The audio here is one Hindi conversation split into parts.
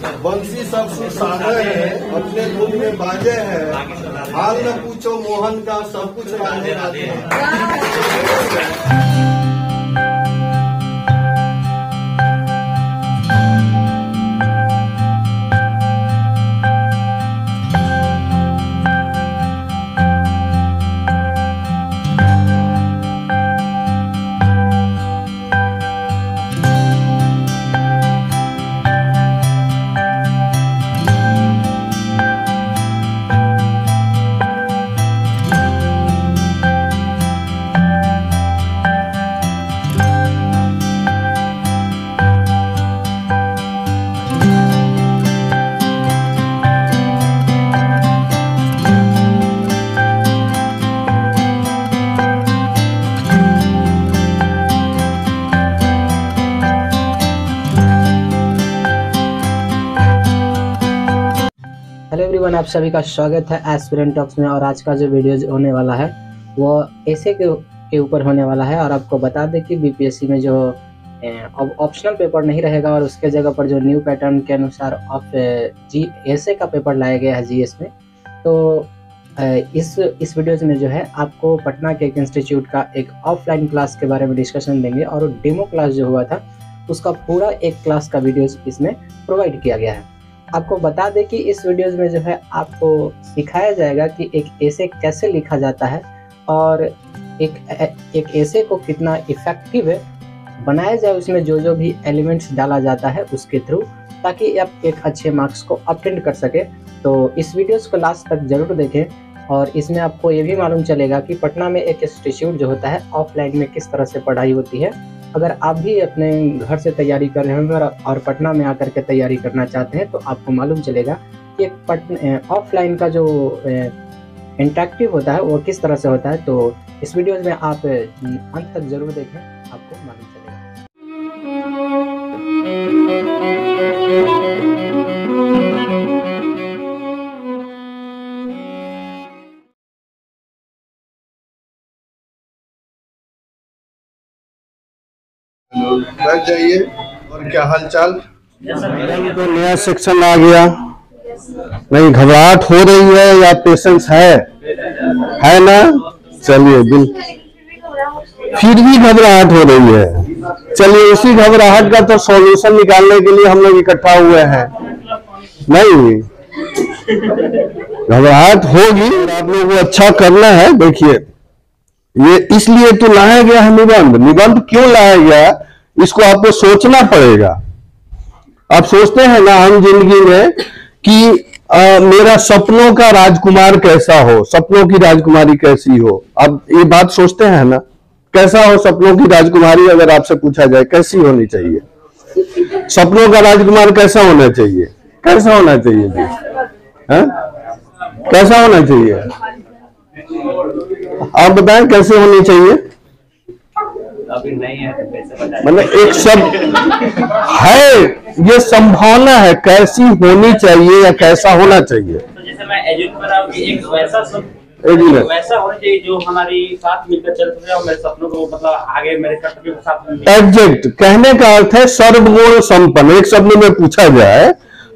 बंसी सब सुख सागर है, अपने धुन में बाजे है, हाल न पूछो मोहन का, सब कुछ राधे राधे है। हेलो एवरीवन, आप सभी का स्वागत है एस्पिरेंट टॉक्स में। और आज का जो वीडियो होने वाला है वो ऐसे के ऊपर होने वाला है। और आपको बता दें कि बीपीएससी में जो अब ऑप्शनल पेपर नहीं रहेगा और उसके जगह पर जो न्यू पैटर्न के अनुसार ऐसे का पेपर लाया गया है जीएस में। तो इस वीडियोज में जो है आपको पटना के एक इंस्टीट्यूट का एक ऑफलाइन क्लास के बारे में डिस्कशन देंगे और डेमो क्लास जो हुआ था उसका पूरा एक क्लास का वीडियो इसमें प्रोवाइड किया गया है। आपको बता दें कि इस वीडियोस में जो है आपको सिखाया जाएगा कि एक ऐसे कैसे लिखा जाता है और एक ऐसे को कितना इफेक्टिव बनाया जाए, उसमें जो जो भी एलिमेंट्स डाला जाता है उसके थ्रू, ताकि आप एक अच्छे मार्क्स को ऑब्टेन कर सके। तो इस वीडियोस को लास्ट तक जरूर देखें और इसमें आपको ये भी मालूम चलेगा कि पटना में एक इंस्टीट्यूट जो होता है ऑफलाइन में किस तरह से पढ़ाई होती है। अगर आप भी अपने घर से तैयारी कर रहे हैं और पटना में आकर के तैयारी करना चाहते हैं तो आपको मालूम चलेगा कि ऑफलाइन का जो इंटरेक्टिव होता है वो किस तरह से होता है। तो इस वीडियो में आप अंत तक जरूर देखें, आपको मालूम चलेगा। बैठ जाइए। और क्या हाल चाल? तो नया सेक्शन आ गया, नहीं घबराहट हो रही है या पेशेंस है ना? चलिए बिल फिर भी घबराहट हो रही है। चलिए उसी घबराहट का तो सॉल्यूशन निकालने के लिए हम लोग इकट्ठा हुए हैं। नहीं घबराहट होगी और आप लोगों को अच्छा करना है। देखिए ये इसलिए तो लाया गया है निबंध क्यों लाया गया, इसको आपको सोचना पड़ेगा। आप सोचते हैं ना हम जिंदगी में कि मेरा सपनों का राजकुमार कैसा हो, सपनों की राजकुमारी कैसी हो। आप ये बात सोचते हैं ना, कैसा हो सपनों की राजकुमारी? अगर आपसे पूछा जाए कैसी होनी चाहिए, सपनों का राजकुमार कैसा होना चाहिए? कैसा होना चाहिए जी? कैसा होना चाहिए? आप बताएं कैसे होनी चाहिए? अभी नहीं है तो कैसे बताएं? मतलब एक शब्द है, ये संभावना है कैसी होनी चाहिए या कैसा होना चाहिए। तो जैसे मैं एजुकेट कर रहा हूँ कि एक वैसा होना चाहिए जो हमारी साथ मिलकर चल रहे और मेरे सपनों को मतलब आगे मेरे कर्तव्यों के साथ। एग्जैक्ट कहने का अर्थ है सर्वगुण संपन्न। एक शब्द में पूछा जाए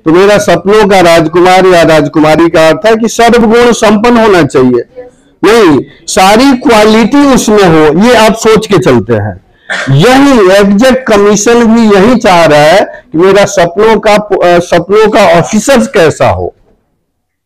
तो मेरा सपनों का राजकुमार या राजकुमारी का अर्थ है कि सर्वगुण संपन्न होना चाहिए, नहीं सारी क्वालिटी उसमें हो, ये आप सोच के चलते हैं। यही एग्जैक्ट कमीशन भी यही चाह रहा है कि मेरा सपनों का ऑफिसर कैसा हो।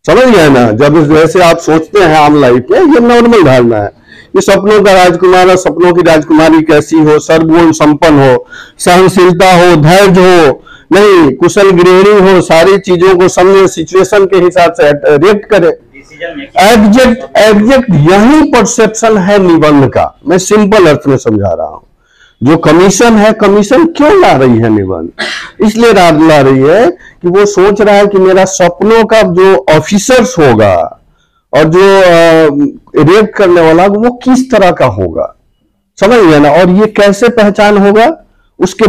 समझ गए ना? जब जैसे आप सोचते हैं आम लाइफ में, ये नॉर्मल धारणा है कि सपनों का राजकुमार और सपनों की राजकुमारी कैसी हो, सर्वगुण संपन्न हो, सहनशीलता हो, धैर्य हो, नहीं कुशल गृहिणी हो, सारी चीजों को समझे, सिचुएशन के हिसाब से रिएक्ट करे। एग्जैक्ट यही परसेप्शन है निबंध का। मैं सिंपल अर्थ में समझा रहा हूं। जो कमीशन है, कमीशन क्यों ला रही है निबंध? इसलिए ला रही है कि वो सोच रहा है कि मेरा सपनों का जो ऑफिसर्स होगा और जो रिएक्ट करने वाला वो किस तरह का होगा। समझ गया ना? और ये कैसे पहचान होगा? उसके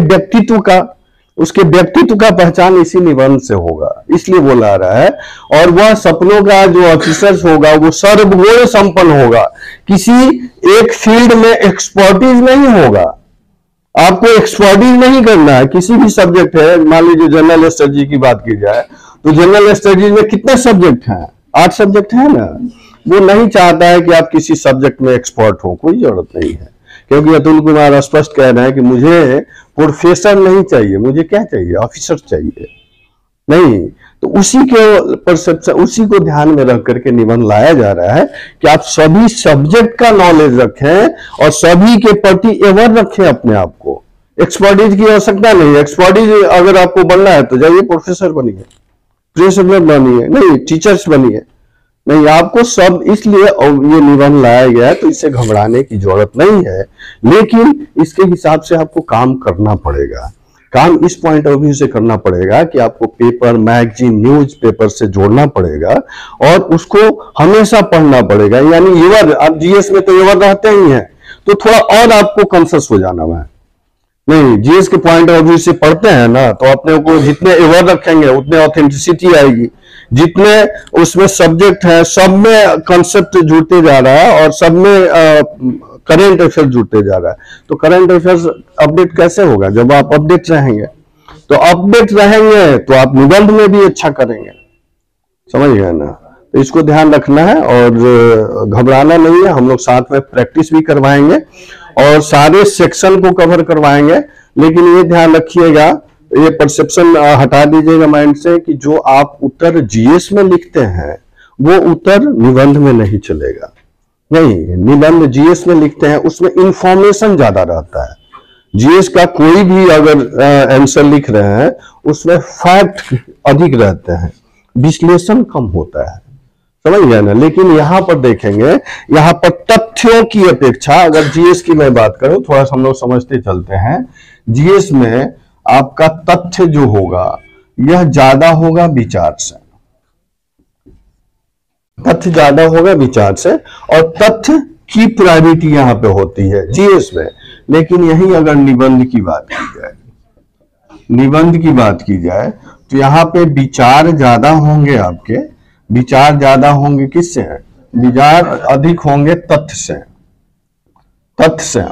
व्यक्तित्व का पहचान इसी निबंध से होगा, इसलिए वो ला रहा है। और वह सपनों का जो ऑफिसर्स होगा वो सर्वगुण संपन्न होगा, किसी एक फील्ड में एक्सपर्टीज नहीं होगा। आपको एक्सपर्टीज नहीं करना है किसी भी सब्जेक्ट है। मान लीजिए जनरल स्टडीज की बात की जाए तो जनरल स्टडीज में कितने सब्जेक्ट हैं? 8 सब्जेक्ट है ना। वो नहीं चाहता है कि आप किसी सब्जेक्ट में एक्सपर्ट हो, कोई जरूरत नहीं है, क्योंकि अतुल कुमार स्पष्ट कह रहे हैं कि मुझे प्रोफेसर नहीं चाहिए, मुझे क्या चाहिए? ऑफिसर चाहिए। नहीं, तो उसी के परसेप्शन, उसी को ध्यान में रख करके निबंध लाया जा रहा है कि आप सभी सब्जेक्ट का नॉलेज रखें और सभी के प्रति एवर रखें अपने आप को। एक्सपर्टीज की आवश्यकता नहीं है। एक्सपर्टीज अगर आपको बनना है तो जाइए प्रोफेसर बनिए, प्रिंसिपल बनिए, नहीं टीचर्स बनिए। नहीं, आपको सब, इसलिए ये निबंध लाया गया है, तो इससे घबराने की जरूरत नहीं है, लेकिन इसके हिसाब से आपको काम करना पड़ेगा। काम इस पॉइंट ऑफ व्यू से करना पड़ेगा कि आपको पेपर, मैगजीन, न्यूज पेपर से जोड़ना पड़ेगा और उसको हमेशा पढ़ना पड़ेगा। यानी एवर, आप जीएस में तो एवर रहते ही हैं, तो थोड़ा और आपको कॉन्शियस हो जाना है। नहीं, जीएस के पॉइंट ऑफ व्यू से पढ़ते हैं ना, तो अपने को जितने एवर रखेंगे उतने ऑथेंटिसिटी आएगी। जितने उसमें सब्जेक्ट है सब में कंसेप्ट जुड़ते जा रहा है और सब में करंट अफेयर जुड़ते जा रहा है। तो करंट अफेयर्स अपडेट कैसे होगा? जब आप अपडेट रहेंगे। तो अपडेट रहेंगे तो आप निबंध में भी अच्छा करेंगे, समझ गए ना। तो इसको ध्यान रखना है और घबराना नहीं है। हम लोग साथ में प्रैक्टिस भी करवाएंगे और सारे सेक्शन को कवर करवाएंगे, लेकिन ये ध्यान रखिएगा, ये परसेप्शन हटा दीजिएगा माइंड से कि जो आप उत्तर जीएस में लिखते हैं वो उत्तर निबंध में नहीं चलेगा। नहीं, निबंध जीएस में लिखते हैं उसमें इंफॉर्मेशन ज्यादा रहता है। जीएस का कोई भी अगर आंसर लिख रहे हैं उसमें फैक्ट अधिक रहते हैं, विश्लेषण कम होता है, समझ गए ना। लेकिन यहां पर देखेंगे, यहां पर तथ्यों की अपेक्षा, अगर जीएस की मैं बात करूं, थोड़ा सा हम लोग समझते चलते हैं, जीएस में आपका तथ्य जो होगा यह ज्यादा होगा विचार से, तथ्य ज्यादा होगा विचार से, और तथ्य की प्रायोरिटी यहां पे होती है जीएस में। लेकिन यही अगर निबंध की बात की जाए, निबंध की बात की जाए तो यहां पे विचार ज्यादा होंगे आपके। विचार ज्यादा होंगे किससे? विचार अधिक होंगे तथ्य से, तथ्य से।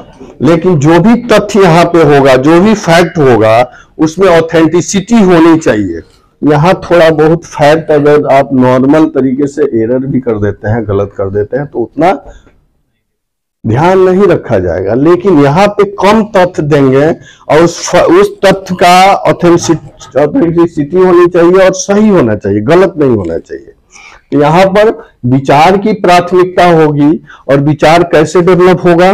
लेकिन जो भी तथ्य यहाँ पे होगा, जो भी फैक्ट होगा, उसमें ऑथेंटिसिटी होनी चाहिए। यहाँ थोड़ा बहुत फैक्ट अगर आप नॉर्मल तरीके से एरर भी कर देते हैं, गलत कर देते हैं, तो उतना ध्यान नहीं रखा जाएगा। लेकिन यहाँ पे कम तथ्य देंगे और उस तथ्य का ऑथेंटिसिटी होनी चाहिए और सही होना चाहिए, गलत नहीं होना चाहिए। तो यहाँ पर विचार की प्राथमिकता होगी। और विचार कैसे डेवलप होगा?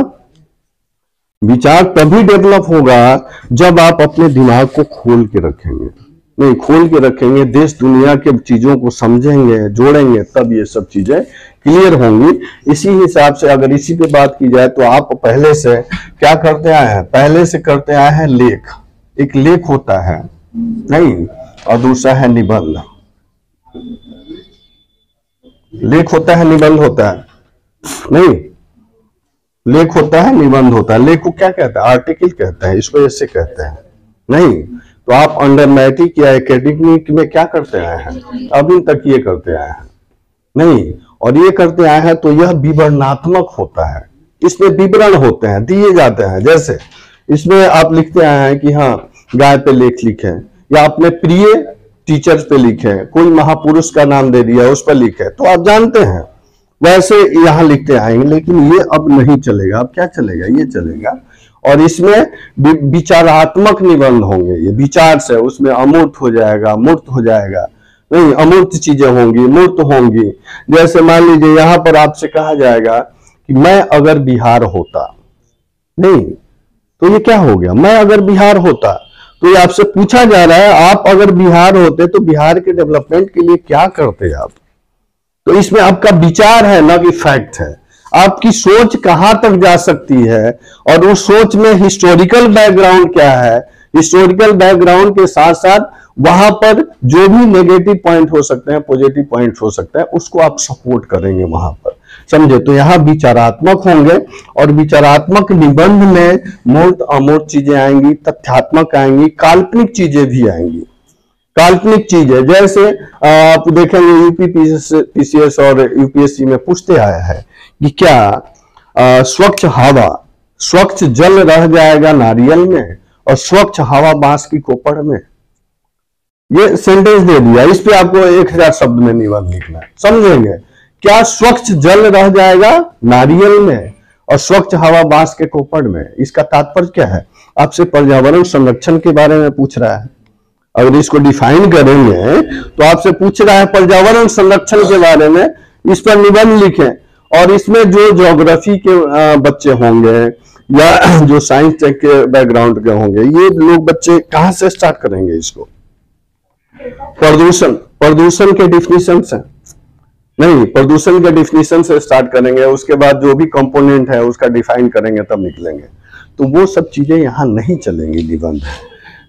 विचार तभी डेवलप होगा जब आप अपने दिमाग को खोल के रखेंगे। नहीं, खोल के रखेंगे, देश दुनिया के चीजों को समझेंगे, जोड़ेंगे, तब ये सब चीजें क्लियर होंगी। इसी हिसाब से अगर इसी पे बात की जाए तो आप पहले से क्या करते आए हैं? पहले से करते आए हैं लेख। एक लेख होता है, नहीं, और दूसरा है निबंध। लेख होता है, निबंध होता है, नहीं, लेख होता है, निबंध होता है। लेख को क्या कहते हैं? आर्टिकल कहते हैं, इसको ऐसे कहते हैं। नहीं, तो आप अंडर मैट्रिक या एकेडमिक में क्या करते आए हैं? अभी तक ये करते आए हैं, नहीं, और ये करते आए हैं तो यह विवरणात्मक होता है। इसमें विवरण होते हैं, दिए जाते हैं। जैसे इसमें आप लिखते आए हैं कि हाँ गाय पे लेख लिखे, या अपने प्रिय टीचर्स पे लिखे, कोई महापुरुष का नाम दे दिया उस पर लिखे, तो आप जानते हैं, वैसे यहाँ लिखते आएंगे। लेकिन ये अब नहीं चलेगा। अब क्या चलेगा? ये चलेगा। और इसमें विचारात्मक निबंध होंगे, ये विचार से, उसमें अमूर्त हो जाएगा, मूर्त हो जाएगा, नहीं, अमूर्त चीजें होंगी, मूर्त होंगी। जैसे मान लीजिए यहाँ पर आपसे कहा जाएगा कि मैं अगर बिहार होता, नहीं, तो ये क्या हो गया? मैं अगर बिहार होता, तो ये आपसे पूछा जा रहा है आप अगर बिहार होते तो बिहार के डेवलपमेंट के लिए क्या करते आप? तो इसमें आपका विचार है, ना कि फैक्ट है। आपकी सोच कहां तक जा सकती है और उस सोच में हिस्टोरिकल बैकग्राउंड क्या है, हिस्टोरिकल बैकग्राउंड के साथ साथ वहां पर जो भी नेगेटिव पॉइंट हो सकते हैं, पॉजिटिव पॉइंट हो सकते हैं, उसको आप सपोर्ट करेंगे वहां पर, समझे। तो यहाँ विचारात्मक होंगे और विचारात्मक निबंध में मूर्त अमूर्त चीजें आएंगी, तथ्यात्मक आएंगी, काल्पनिक चीजें भी आएंगी। काल्पनिक चीजें जैसे आप देखेंगे यूपी पीसीएस और यूपीएससी में पूछते आया है कि क्या स्वच्छ हवा स्वच्छ जल रह जाएगा नारियल में और स्वच्छ हवा बांस की कोपड़ में। ये सेंटेंस दे दिया, इस पे आपको 1000 शब्द में निबंध लिखना है, समझेंगे क्या? स्वच्छ जल रह जाएगा नारियल में और स्वच्छ हवा बांस के कोपड़ में। इसका तात्पर्य क्या है? आपसे पर्यावरण संरक्षण के बारे में पूछ रहा है। अगर इसको डिफाइन करेंगे तो आपसे पूछ रहा है पर्यावरण संरक्षण के बारे में, इस पर निबंध लिखें। और इसमें जो ज्योग्राफी के बच्चे होंगे या जो साइंस टेक के बैकग्राउंड के होंगे, ये लोग बच्चे कहां से स्टार्ट करेंगे इसको? प्रदूषण के डिफिनीशन से नहीं, प्रदूषण के डिफिनीशन से स्टार्ट करेंगे, उसके बाद जो भी कंपोनेंट है उसका डिफाइन करेंगे, तब निकलेंगे। तो वो सब चीजें यहां नहीं चलेंगी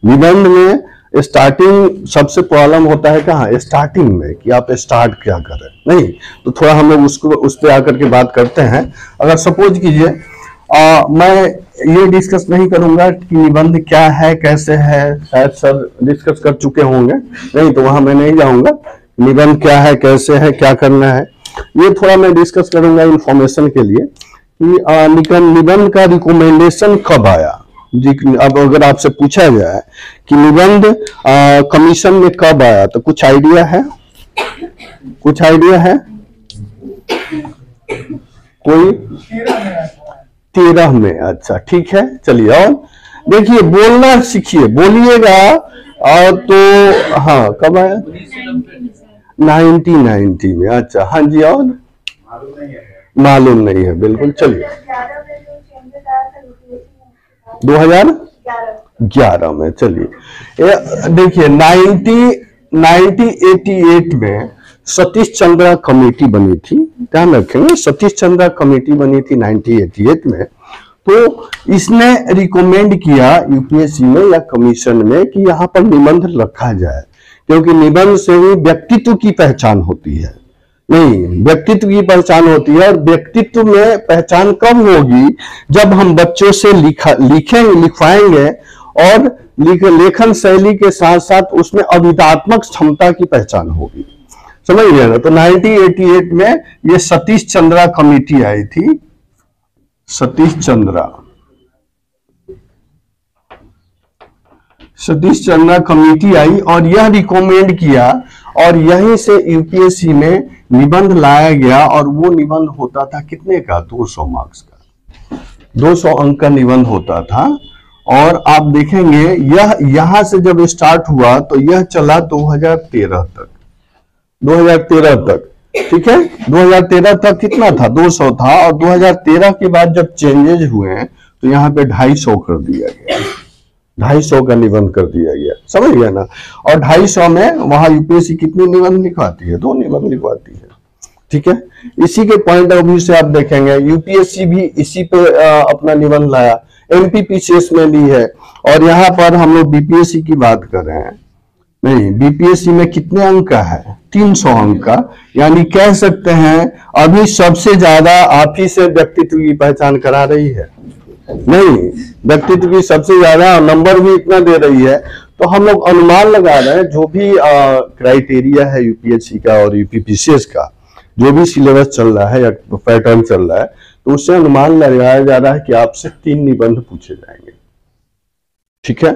निबंध में। स्टार्टिंग सबसे प्रॉब्लम होता है कहाँ? स्टार्टिंग में, कि आप स्टार्ट क्या करें। नहीं तो थोड़ा हम लोग उसको उस पर आकर के बात करते हैं। अगर सपोज कीजिए मैं ये डिस्कस नहीं करूंगा कि निबंध क्या है कैसे है, शायद सर डिस्कस कर चुके होंगे, नहीं तो वहां मैं नहीं जाऊंगा। निबंध क्या है कैसे है क्या करना है, ये थोड़ा मैं डिस्कस करूंगा इंफॉर्मेशन के लिए कि निबंध का रिकमेंडेशन कब आया। अब अगर आपसे पूछा जाए कि निबंध कमीशन में कब आया, तो कुछ आइडिया है? कुछ आइडिया है कोई? 13 में। अच्छा ठीक है, चलिए। और देखिए बोलना सीखिए, बोलिएगा। और तो हाँ, कब आया? 1990 में। अच्छा हाँ जी। और मालूम नहीं है, बिल्कुल। चलिए 2011 में। चलिए देखिए 1988 में सतीश चंद्रा कमेटी बनी थी, ध्यान रखेंगे, सतीश चंद्रा कमेटी बनी थी 1988 में। तो इसने रिकमेंड किया यूपीएससी में या कमीशन में कि यहाँ पर निबंध रखा जाए, क्योंकि निबंध से ही व्यक्तित्व की पहचान होती है। नहीं, व्यक्तित्व की पहचान होती है। और व्यक्तित्व में पहचान कब होगी? जब हम बच्चों से लिखवाएंगे और लेखन शैली के साथ साथ उसमें अभिधात्मक क्षमता की पहचान होगी। समझ गए ना? तो 1988 में ये सतीश चंद्रा कमेटी आई थी, सतीश चंद्रा कमेटी आई और यह रिकमेंड किया, और यहीं से यूपीएससी में निबंध लाया गया। और वो निबंध होता था कितने का? 200 मार्क्स का, 200 अंक का निबंध होता था। और आप देखेंगे यह यहां से जब स्टार्ट हुआ तो यह चला 2013 तक, 2013 तक। ठीक है, 2013 तक कितना था? 200 था। और 2013 के बाद जब चेंजेज हुए तो यहाँ पे 250 कर दिया गया, 250 का निबंध कर दिया गया। समझ गया ना? और 250 में वहां यूपीएससी कितनी निबंध लिखवाती है? 2 निबंध लिखवाती है। ठीक है, इसी के पॉइंट ऑफ व्यू से आप देखेंगे यूपीएससी भी इसी पे अपना निबंध लाया, एमपीपीसीएस में ली है। और यहाँ पर हम लोग बीपीएससी की बात कर रहे हैं। नहीं, बीपीएससी में कितने अंक का है? 300 अंक का। यानी कह सकते हैं अभी सबसे ज्यादा आप ही से व्यक्तित्व की पहचान करा रही है। नहीं, व्यक्तित्व की सबसे ज्यादा, नंबर भी इतना दे रही है। तो हम लोग अनुमान लगा रहे हैं, जो भी क्राइटेरिया है यूपीएससी का और यूपीपीसीएस का, जो भी सिलेबस चल रहा है या पैटर्न चल रहा है, तो उससे अनुमान लगाया जा रहा है कि आपसे 3 निबंध पूछे जाएंगे। ठीक है,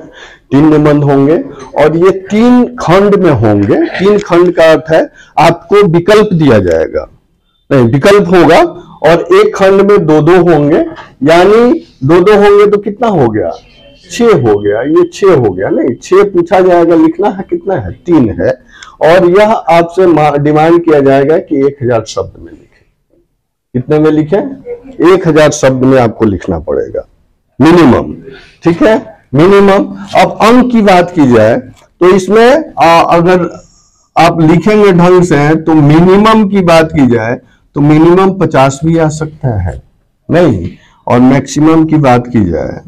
3 निबंध होंगे और ये 3 खंड में होंगे। 3 खंड का अर्थ है आपको विकल्प दिया जाएगा, नहीं विकल्प होगा। और एक खंड में 2-2 होंगे, यानी 2-2 होंगे तो कितना हो गया? 6 हो गया। ये 6 हो गया। नहीं, 6 पूछा जाएगा, लिखना है कितना है? 3 है। और यह आपसे डिमांड किया जाएगा कि 1000 शब्द में लिखे। कितने में लिखे? 1000 शब्द में आपको लिखना पड़ेगा मिनिमम। ठीक है, मिनिमम। अब अंक की बात की जाए तो इसमें अगर आप लिखेंगे ढंग से तो मिनिमम की बात की जाए तो मिनिमम 50 भी आ सकता है। नहीं, और मैक्सिमम की बात की जाए,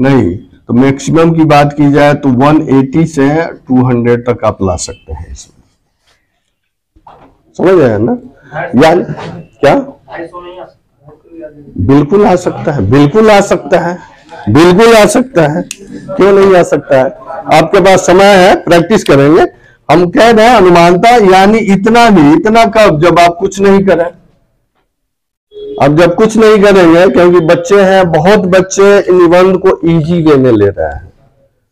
नहीं तो मैक्सिमम की बात की जाए तो 180 से 200 तक आप ला सकते हैं इसमें। समझ आया ना? यानी क्या? बिल्कुल आ सकता है, बिल्कुल आ सकता है, बिल्कुल आ सकता है। क्यों नहीं आ सकता है? आपके पास समय है, प्रैक्टिस करेंगे। हम कह रहे हैं अनुमानता, यानी इतना भी, इतना कब? जब आप कुछ नहीं करें। अब जब कुछ नहीं करेंगे, क्योंकि बच्चे हैं, बहुत बच्चे निबंध को इजी वे में ले रहे हैं।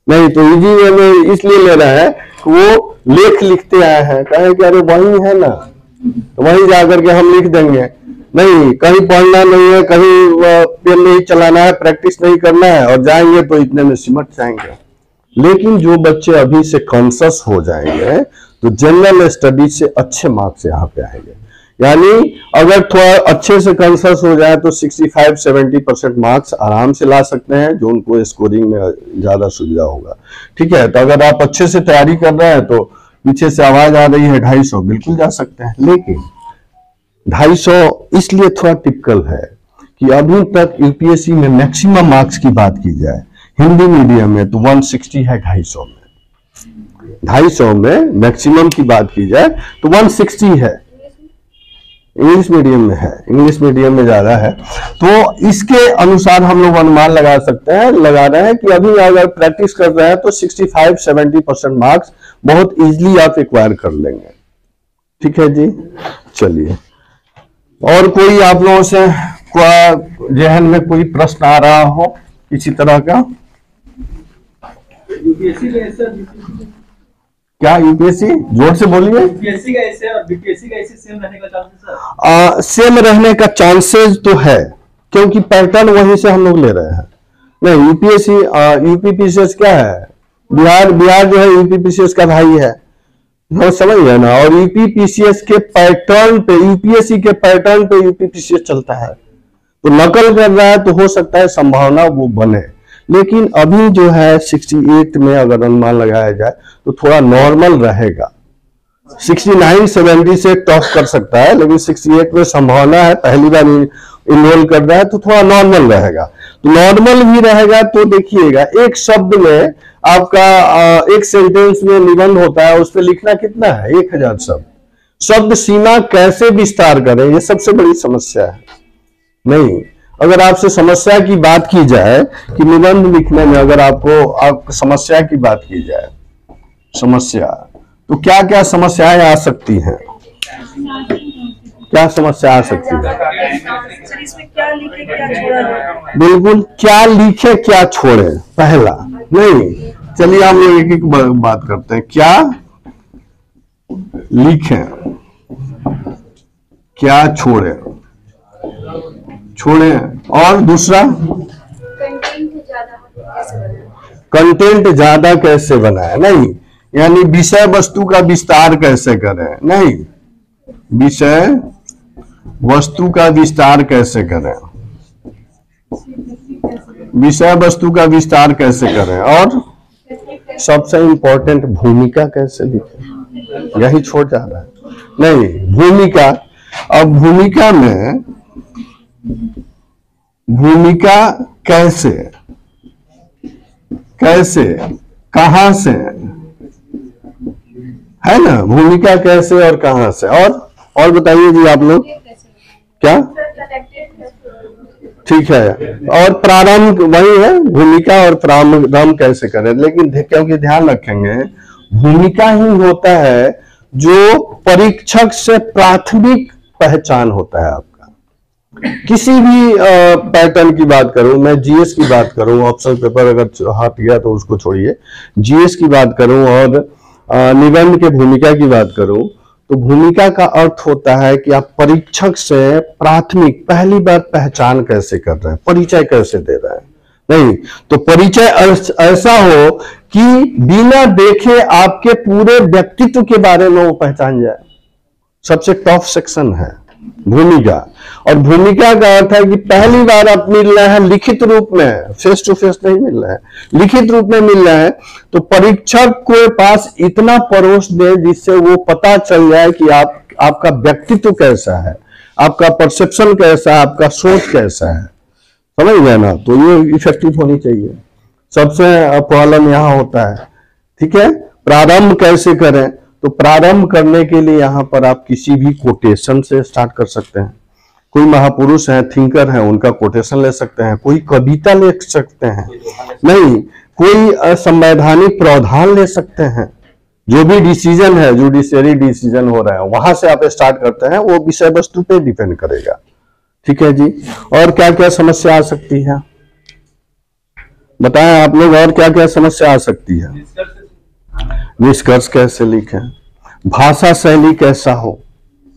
नहीं तो इजी वे में इसलिए ले रहे हैं कि वो लेख लिखते आए हैं, कहे कि अरे वही है ना, तो वहीं जाकर के हम लिख देंगे। नहीं, कहीं पढ़ना नहीं है, कहीं पेन नहीं चलाना है, प्रैक्टिस नहीं करना है, और जाएंगे तो इतने में सिमट जाएंगे। लेकिन जो बच्चे अभी से कॉन्शियस हो जाएंगे तो जनरल स्टडीज से अच्छे मार्क्स यहाँ पे आएंगे। यानी अगर थोड़ा अच्छे से कॉन्शियस हो जाए तो 65-70% मार्क्स आराम से ला सकते हैं, जो उनको स्कोरिंग में ज्यादा सुविधा होगा। ठीक है, तो अगर आप अच्छे से तैयारी कर रहे हैं तो पीछे से आवाज आ रही है 250, बिल्कुल जा सकते हैं। लेकिन 250 इसलिए थोड़ा टिपिकल है कि अभी तक यूपीएससी में मैक्सिमम मार्क्स की बात की जाए हिंदी मीडियम में तो 160 है 250 में। 250 में मैक्सिमम की बात की जाए तो 160 है। इंग्लिश मीडियम में है, इंग्लिश मीडियम में ज्यादा है। तो इसके अनुसार हम लोग अनुमान लगा सकते हैं, लगा रहे हैं कि अभी अगर प्रैक्टिस कर रहे हैं तो 65-70% मार्क्स बहुत इजीली आप एक्वायर कर लेंगे। ठीक है जी, चलिए। और कोई आप लोगों से जहन में कोई प्रश्न आ रहा हो किसी तरह का? यूपीएससी का ऐसा क्या यूपीएससी, जोर से बोलिए। यूपीएससी का ऐसे और बीपीएससी का ऐसे सेम रहने का चांसेस है? सेम रहने का चांसेस तो है, क्योंकि पैटर्न वहीं से हम लोग ले रहे हैं। नहीं, यूपीएससी यूपीपीसीएस क्या है, बिहार जो है यूपीपीसीएस का भाई है, वो समझ गए ना। और यूपीपीसीएस के पैटर्न पे, यूपीएससी के पैटर्न पे यूपीपीसीएस चलता है, तो नकल कर रहा है तो हो सकता है संभावना वो बने। लेकिन अभी जो है 68 में अगर अनुमान लगाया जाए तो थोड़ा नॉर्मल रहेगा। 69-70 से टॉप कर सकता है, लेकिन 68 में संभावना है, पहली बार इनरोल कर रहा है तो थोड़ा नॉर्मल रहेगा। तो नॉर्मल भी रहेगा तो देखिएगा, एक शब्द में आपका एक सेंटेंस में निबंध होता है, उस पर लिखना कितना है, 1000 शब्द। शब्द सीमा कैसे विस्तार करें, ये सबसे बड़ी समस्या है। नहीं, अगर आपसे समस्या की बात की जाए कि निबंध लिखने में अगर आपको समस्या की बात की जाए, समस्या तो क्या क्या समस्याएं आ सकती हैं, क्या समस्या आ सकती है? इसमें क्या लिखे क्या छोड़ा? बिल्कुल, क्या लिखे क्या छोड़े, पहला। नहीं, चलिए हम लोग एक एक बात करते हैं। क्या लिखें क्या छोड़े, और दूसरा कंटेंट ज्यादा कैसे बनाए। नहीं, यानी विषय वस्तु का विस्तार कैसे करें। नहीं, विषय वस्तु का विस्तार कैसे करें, विषय वस्तु का विस्तार कैसे करें, और सबसे इंपॉर्टेंट भूमिका कैसे लिखें, यही छोड़ जा रहा है। नहीं, भूमिका, अब भूमिका में भूमिका कैसे कहां से है ना, भूमिका कैसे और कहां से, और बताइए जी आप लोग क्या। ठीक है, और प्रारंभ वही है, भूमिका और प्रारंभ कैसे करें। लेकिन क्योंकि ध्यान रखेंगे भूमिका ही होता है जो परीक्षक से प्राथमिक पहचान होता है आपका। किसी भी पैटर्न की बात करूं, मैं जीएस की बात करूं, ऑप्शनल पेपर अगर हट गया तो उसको छोड़िए, जीएस की बात करूं और निबंध के भूमिका की बात करूं, तो भूमिका का अर्थ होता है कि आप परीक्षक से प्राथमिक पहली बार पहचान कैसे कर रहे हैं, परिचय कैसे दे रहे हैं। नहीं, तो परिचय ऐसा हो कि बिना देखे आपके पूरे व्यक्तित्व के बारे में वो पहचान जाए। सबसे टॉप सेक्शन है भूमिका। और भूमिका का अर्थ है कि पहली बार आप मिल रहे हैं लिखित रूप में, फेस टू फेस नहीं मिल रहे हैं, लिखित रूप में मिल रहे हैं, तो परीक्षक के पास इतना परोस दे जिससे वो पता चल जाए कि आपका व्यक्तित्व कैसा है, आपका परसेप्शन कैसा है, आपका सोच कैसा है। समझ गए ना, तो ये इफेक्टिव होनी चाहिए। सबसे प्रॉब्लम यहाँ होता है। ठीक है, प्रारंभ कैसे करें, तो प्रारंभ करने के लिए यहाँ पर आप किसी भी कोटेशन से स्टार्ट कर सकते हैं। कोई महापुरुष हैं, थिंकर हैं, उनका कोटेशन ले सकते हैं, कोई कविता ले सकते हैं, नहीं कोई संवैधानिक प्रावधान ले सकते हैं। जो भी डिसीजन है, जुडिशियरी डिसीजन हो रहा है, वहां से आप स्टार्ट करते हैं, वो विषय वस्तु पे डिपेंड करेगा। ठीक है जी। और क्या क्या समस्या आ सकती है बताएं आप लोग, और क्या क्या समस्या आ सकती है? निष्कर्ष कैसे लिखें, भाषा शैली कैसा हो,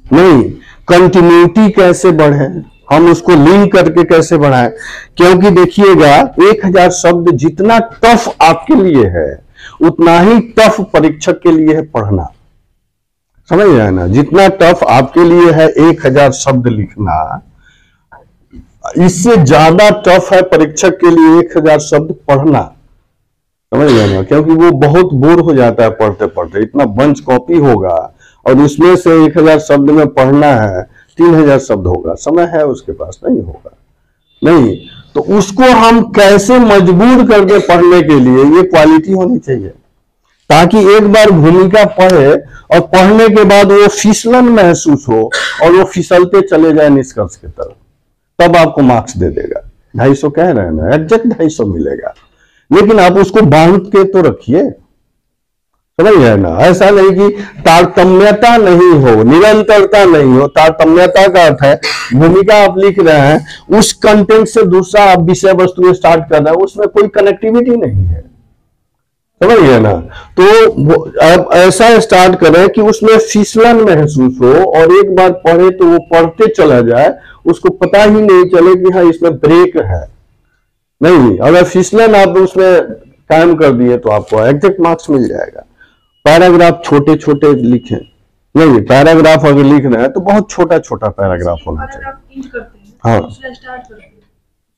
नहीं कंटिन्यूटी कैसे बढ़े, हम उसको लिंक करके कैसे बढ़ाएं। क्योंकि देखिएगा 1000 शब्द जितना टफ आपके लिए है उतना ही टफ परीक्षक के लिए है पढ़ना, समझ रहे हैं ना। जितना टफ आपके लिए है 1000 शब्द लिखना, इससे ज्यादा टफ है परीक्षक के लिए 1000 शब्द पढ़ना, समझ रहे हैं ना। क्योंकि वो बहुत बोर हो जाता है पढ़ते पढ़ते, इतना बंच कॉपी होगा और उसमें से 1000 शब्द में पढ़ना है, 3000 शब्द होगा, समय है उसके पास नहीं होगा, नहीं। तो उसको हम कैसे मजबूर कर दे पढ़ने के लिए, ये क्वालिटी होनी चाहिए, ताकि एक बार भूमिका पढ़े और पढ़ने के बाद वो फिसलन महसूस हो और वो फिसलते चले जाए निष्कर्ष की तरफ, तब आपको मार्क्स दे देगा। 250 कह रहे हैं ना, एग्जैक्ट 250 मिलेगा। लेकिन आप उसको बांध के तो रखिए, समझ गए ना। ऐसा नहीं कि तारतम्यता नहीं हो, निरंतरता नहीं हो। तारतम्यता का अर्थ है भूमिका आप लिख रहे हैं, उस कंटेंट से दूसरा आप विषय वस्तु स्टार्ट कर रहे हैं, उसमें कोई कनेक्टिविटी नहीं है, समझ गए ना। तो आप ऐसा स्टार्ट करें कि उसमें फिसलन महसूस हो और एक बार पढ़े तो वो पढ़ते चला जाए, उसको पता ही नहीं चले कि हाँ इसमें ब्रेक है। नहीं, अगर फिसलन आप उसमें कायम कर दिए तो आपको एग्जैक्ट मार्क्स मिल जाएगा। पैराग्राफ छोटे छोटे लिखें, नहीं पैराग्राफ अगर लिख रहे हैं तो बहुत छोटा छोटा पैराग्राफ होना चाहिए। हाँ,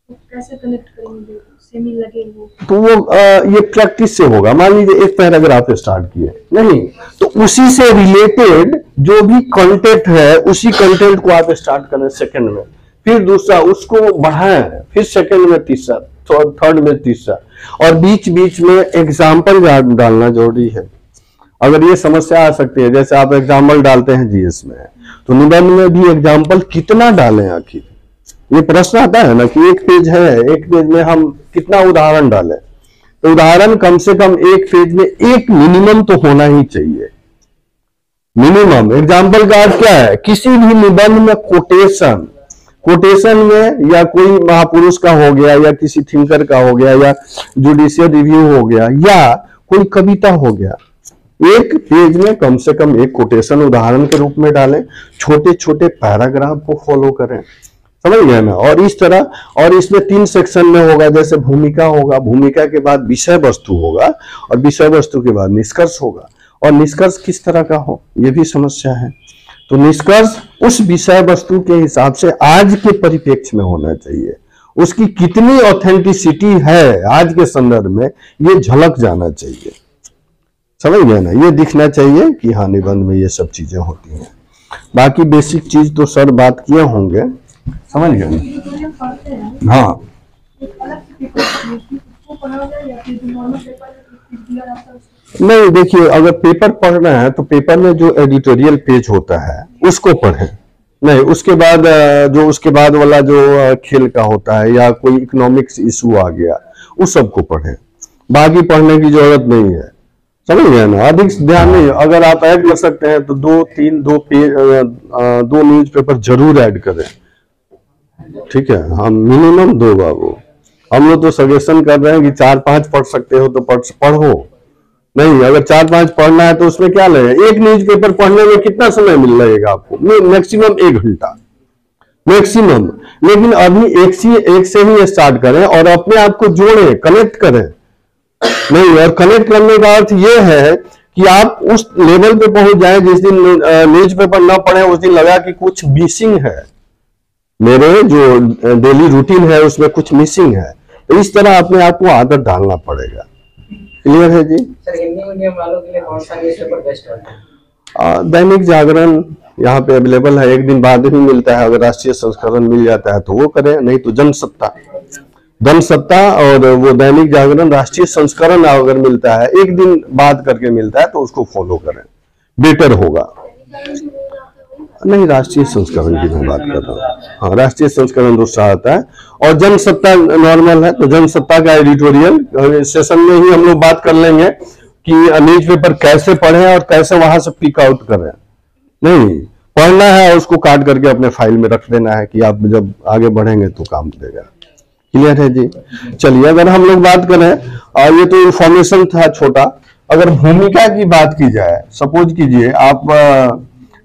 कैसे कनेक्ट करेंगे, सेमी लगे वो तो वो ये प्रैक्टिस से होगा। मान लीजिए एक पैराग्राफ स्टार्ट किए, नहीं तो उसी से रिलेटेड जो भी कंटेंट है उसी कंटेंट को आप स्टार्ट करें सेकंड में, फिर दूसरा उसको बढ़ाएं, फिर सेकंड में तीसरा, थर्ड में तीसरा, और बीच बीच में एग्जाम्पल डालना जरूरी है। अगर ये समस्या आ सकती है, जैसे आप एग्जाम्पल डालते हैं जीएस में, तो निबंध में भी एग्जाम्पल कितना डालें आखिर, ये प्रश्न आता है ना कि एक पेज है, एक पेज में हम कितना उदाहरण डालें। तो उदाहरण कम से कम एक पेज में एक मिनिमम तो होना ही चाहिए, मिनिमम। एग्जाम्पल का अर्थ क्या है, किसी भी निबंध में कोटेशन, कोटेशन में या कोई महापुरुष का हो गया या किसी थिंकर का हो गया या जुडिशियल रिव्यू हो गया या कोई कविता हो गया, एक पेज में कम से कम एक कोटेशन उदाहरण के रूप में डालें, छोटे छोटे पैराग्राफ को फॉलो करें, समझ गए ना। और इस तरह, और इसमें 3 सेक्शन में होगा, जैसे भूमिका होगा, भूमिका के बाद विषय वस्तु होगा और विषय वस्तु के बाद निष्कर्ष होगा। और निष्कर्ष किस तरह का हो ये भी समस्या है। तो निष्कर्ष उस विषय वस्तु के हिसाब से आज के परिप्रेक्ष्य में होना चाहिए, उसकी कितनी ऑथेंटिसिटी है आज के संदर्भ में ये झलक जाना चाहिए, समझ गए ना। ये दिखना चाहिए कि हाँ निबंध में ये सब चीजें होती हैं। बाकी बेसिक चीज तो सर बात किए होंगे, समझ गए ना। हाँ, नहीं देखिए, अगर पेपर पढ़ रहे हैं तो पेपर में जो एडिटोरियल पेज होता है उसको पढ़ें, नहीं उसके बाद जो उसके बाद वाला जो खेल का होता है या कोई इकोनॉमिक्स इशू आ गया उस सबको पढ़ें, बाकी पढ़ने की जरूरत नहीं है, समझ गए ना। अधिक ध्यान नहीं, अगर आप ऐड कर सकते हैं तो 2 न्यूज़पेपर जरूर ऐड करें, ठीक है। हम मिनिमम 2 बाबू, हम लोग तो सजेशन कर रहे हैं कि 4-5 पढ़ सकते हो तो पढ़ो, नहीं अगर 4-5 पढ़ना है तो उसमें क्या लगेगा, एक न्यूज़पेपर पढ़ने में कितना समय मिल लगेगा आपको, मैक्सिमम 1 घंटा मैक्सिमम। लेकिन अभी एक से ही स्टार्ट करें और अपने आप को जोड़ें, कनेक्ट करें, नहीं। और कनेक्ट करने का अर्थ ये है कि आप उस लेवल पे पहुंच जाएं जिस दिन न्यूज़पेपर ना पढ़े उस दिन लगा कि कुछ मिसिंग है, मेरे जो डेली रूटीन है उसमें कुछ मिसिंग है। तो इस तरह अपने आप को आदत डालना पड़ेगा। क्लियर है जी। सर हिंदी मीडियम वालों के लिए कौन सा न्यूज़पेपर बेस्ट है? दैनिक जागरण यहाँ पे अवेलेबल है, एक दिन बाद ही मिलता है, अगर राष्ट्रीय संस्करण मिल जाता है तो वो करें, नहीं तो जनसत्ता और वो दैनिक जागरण राष्ट्रीय संस्करण अगर मिलता है, एक दिन बाद करके मिलता है तो उसको फॉलो करें, बेटर होगा। नहीं, राष्ट्रीय संस्करण की मैं बात कर रहा हूँ, हाँ राष्ट्रीय संस्करण दूसरा आता है और जनसत्ता नॉर्मल है। तो जनसत्ता का एडिटोरियल सेशन में ही हम लोग बात कर लेंगे कि न्यूज़पेपर कैसे पढ़ें और कैसे वहां से पिक आउट करें। नहीं, पढ़ना है और उसको काट करके अपने फाइल में रख देना है कि आप जब आगे बढ़ेंगे तो काम देगा। क्लियर है जी। चलिए अगर हम लोग बात करें, और ये तो इंफॉर्मेशन था छोटा, अगर भूमिका की बात की जाए, सपोज कीजिए आप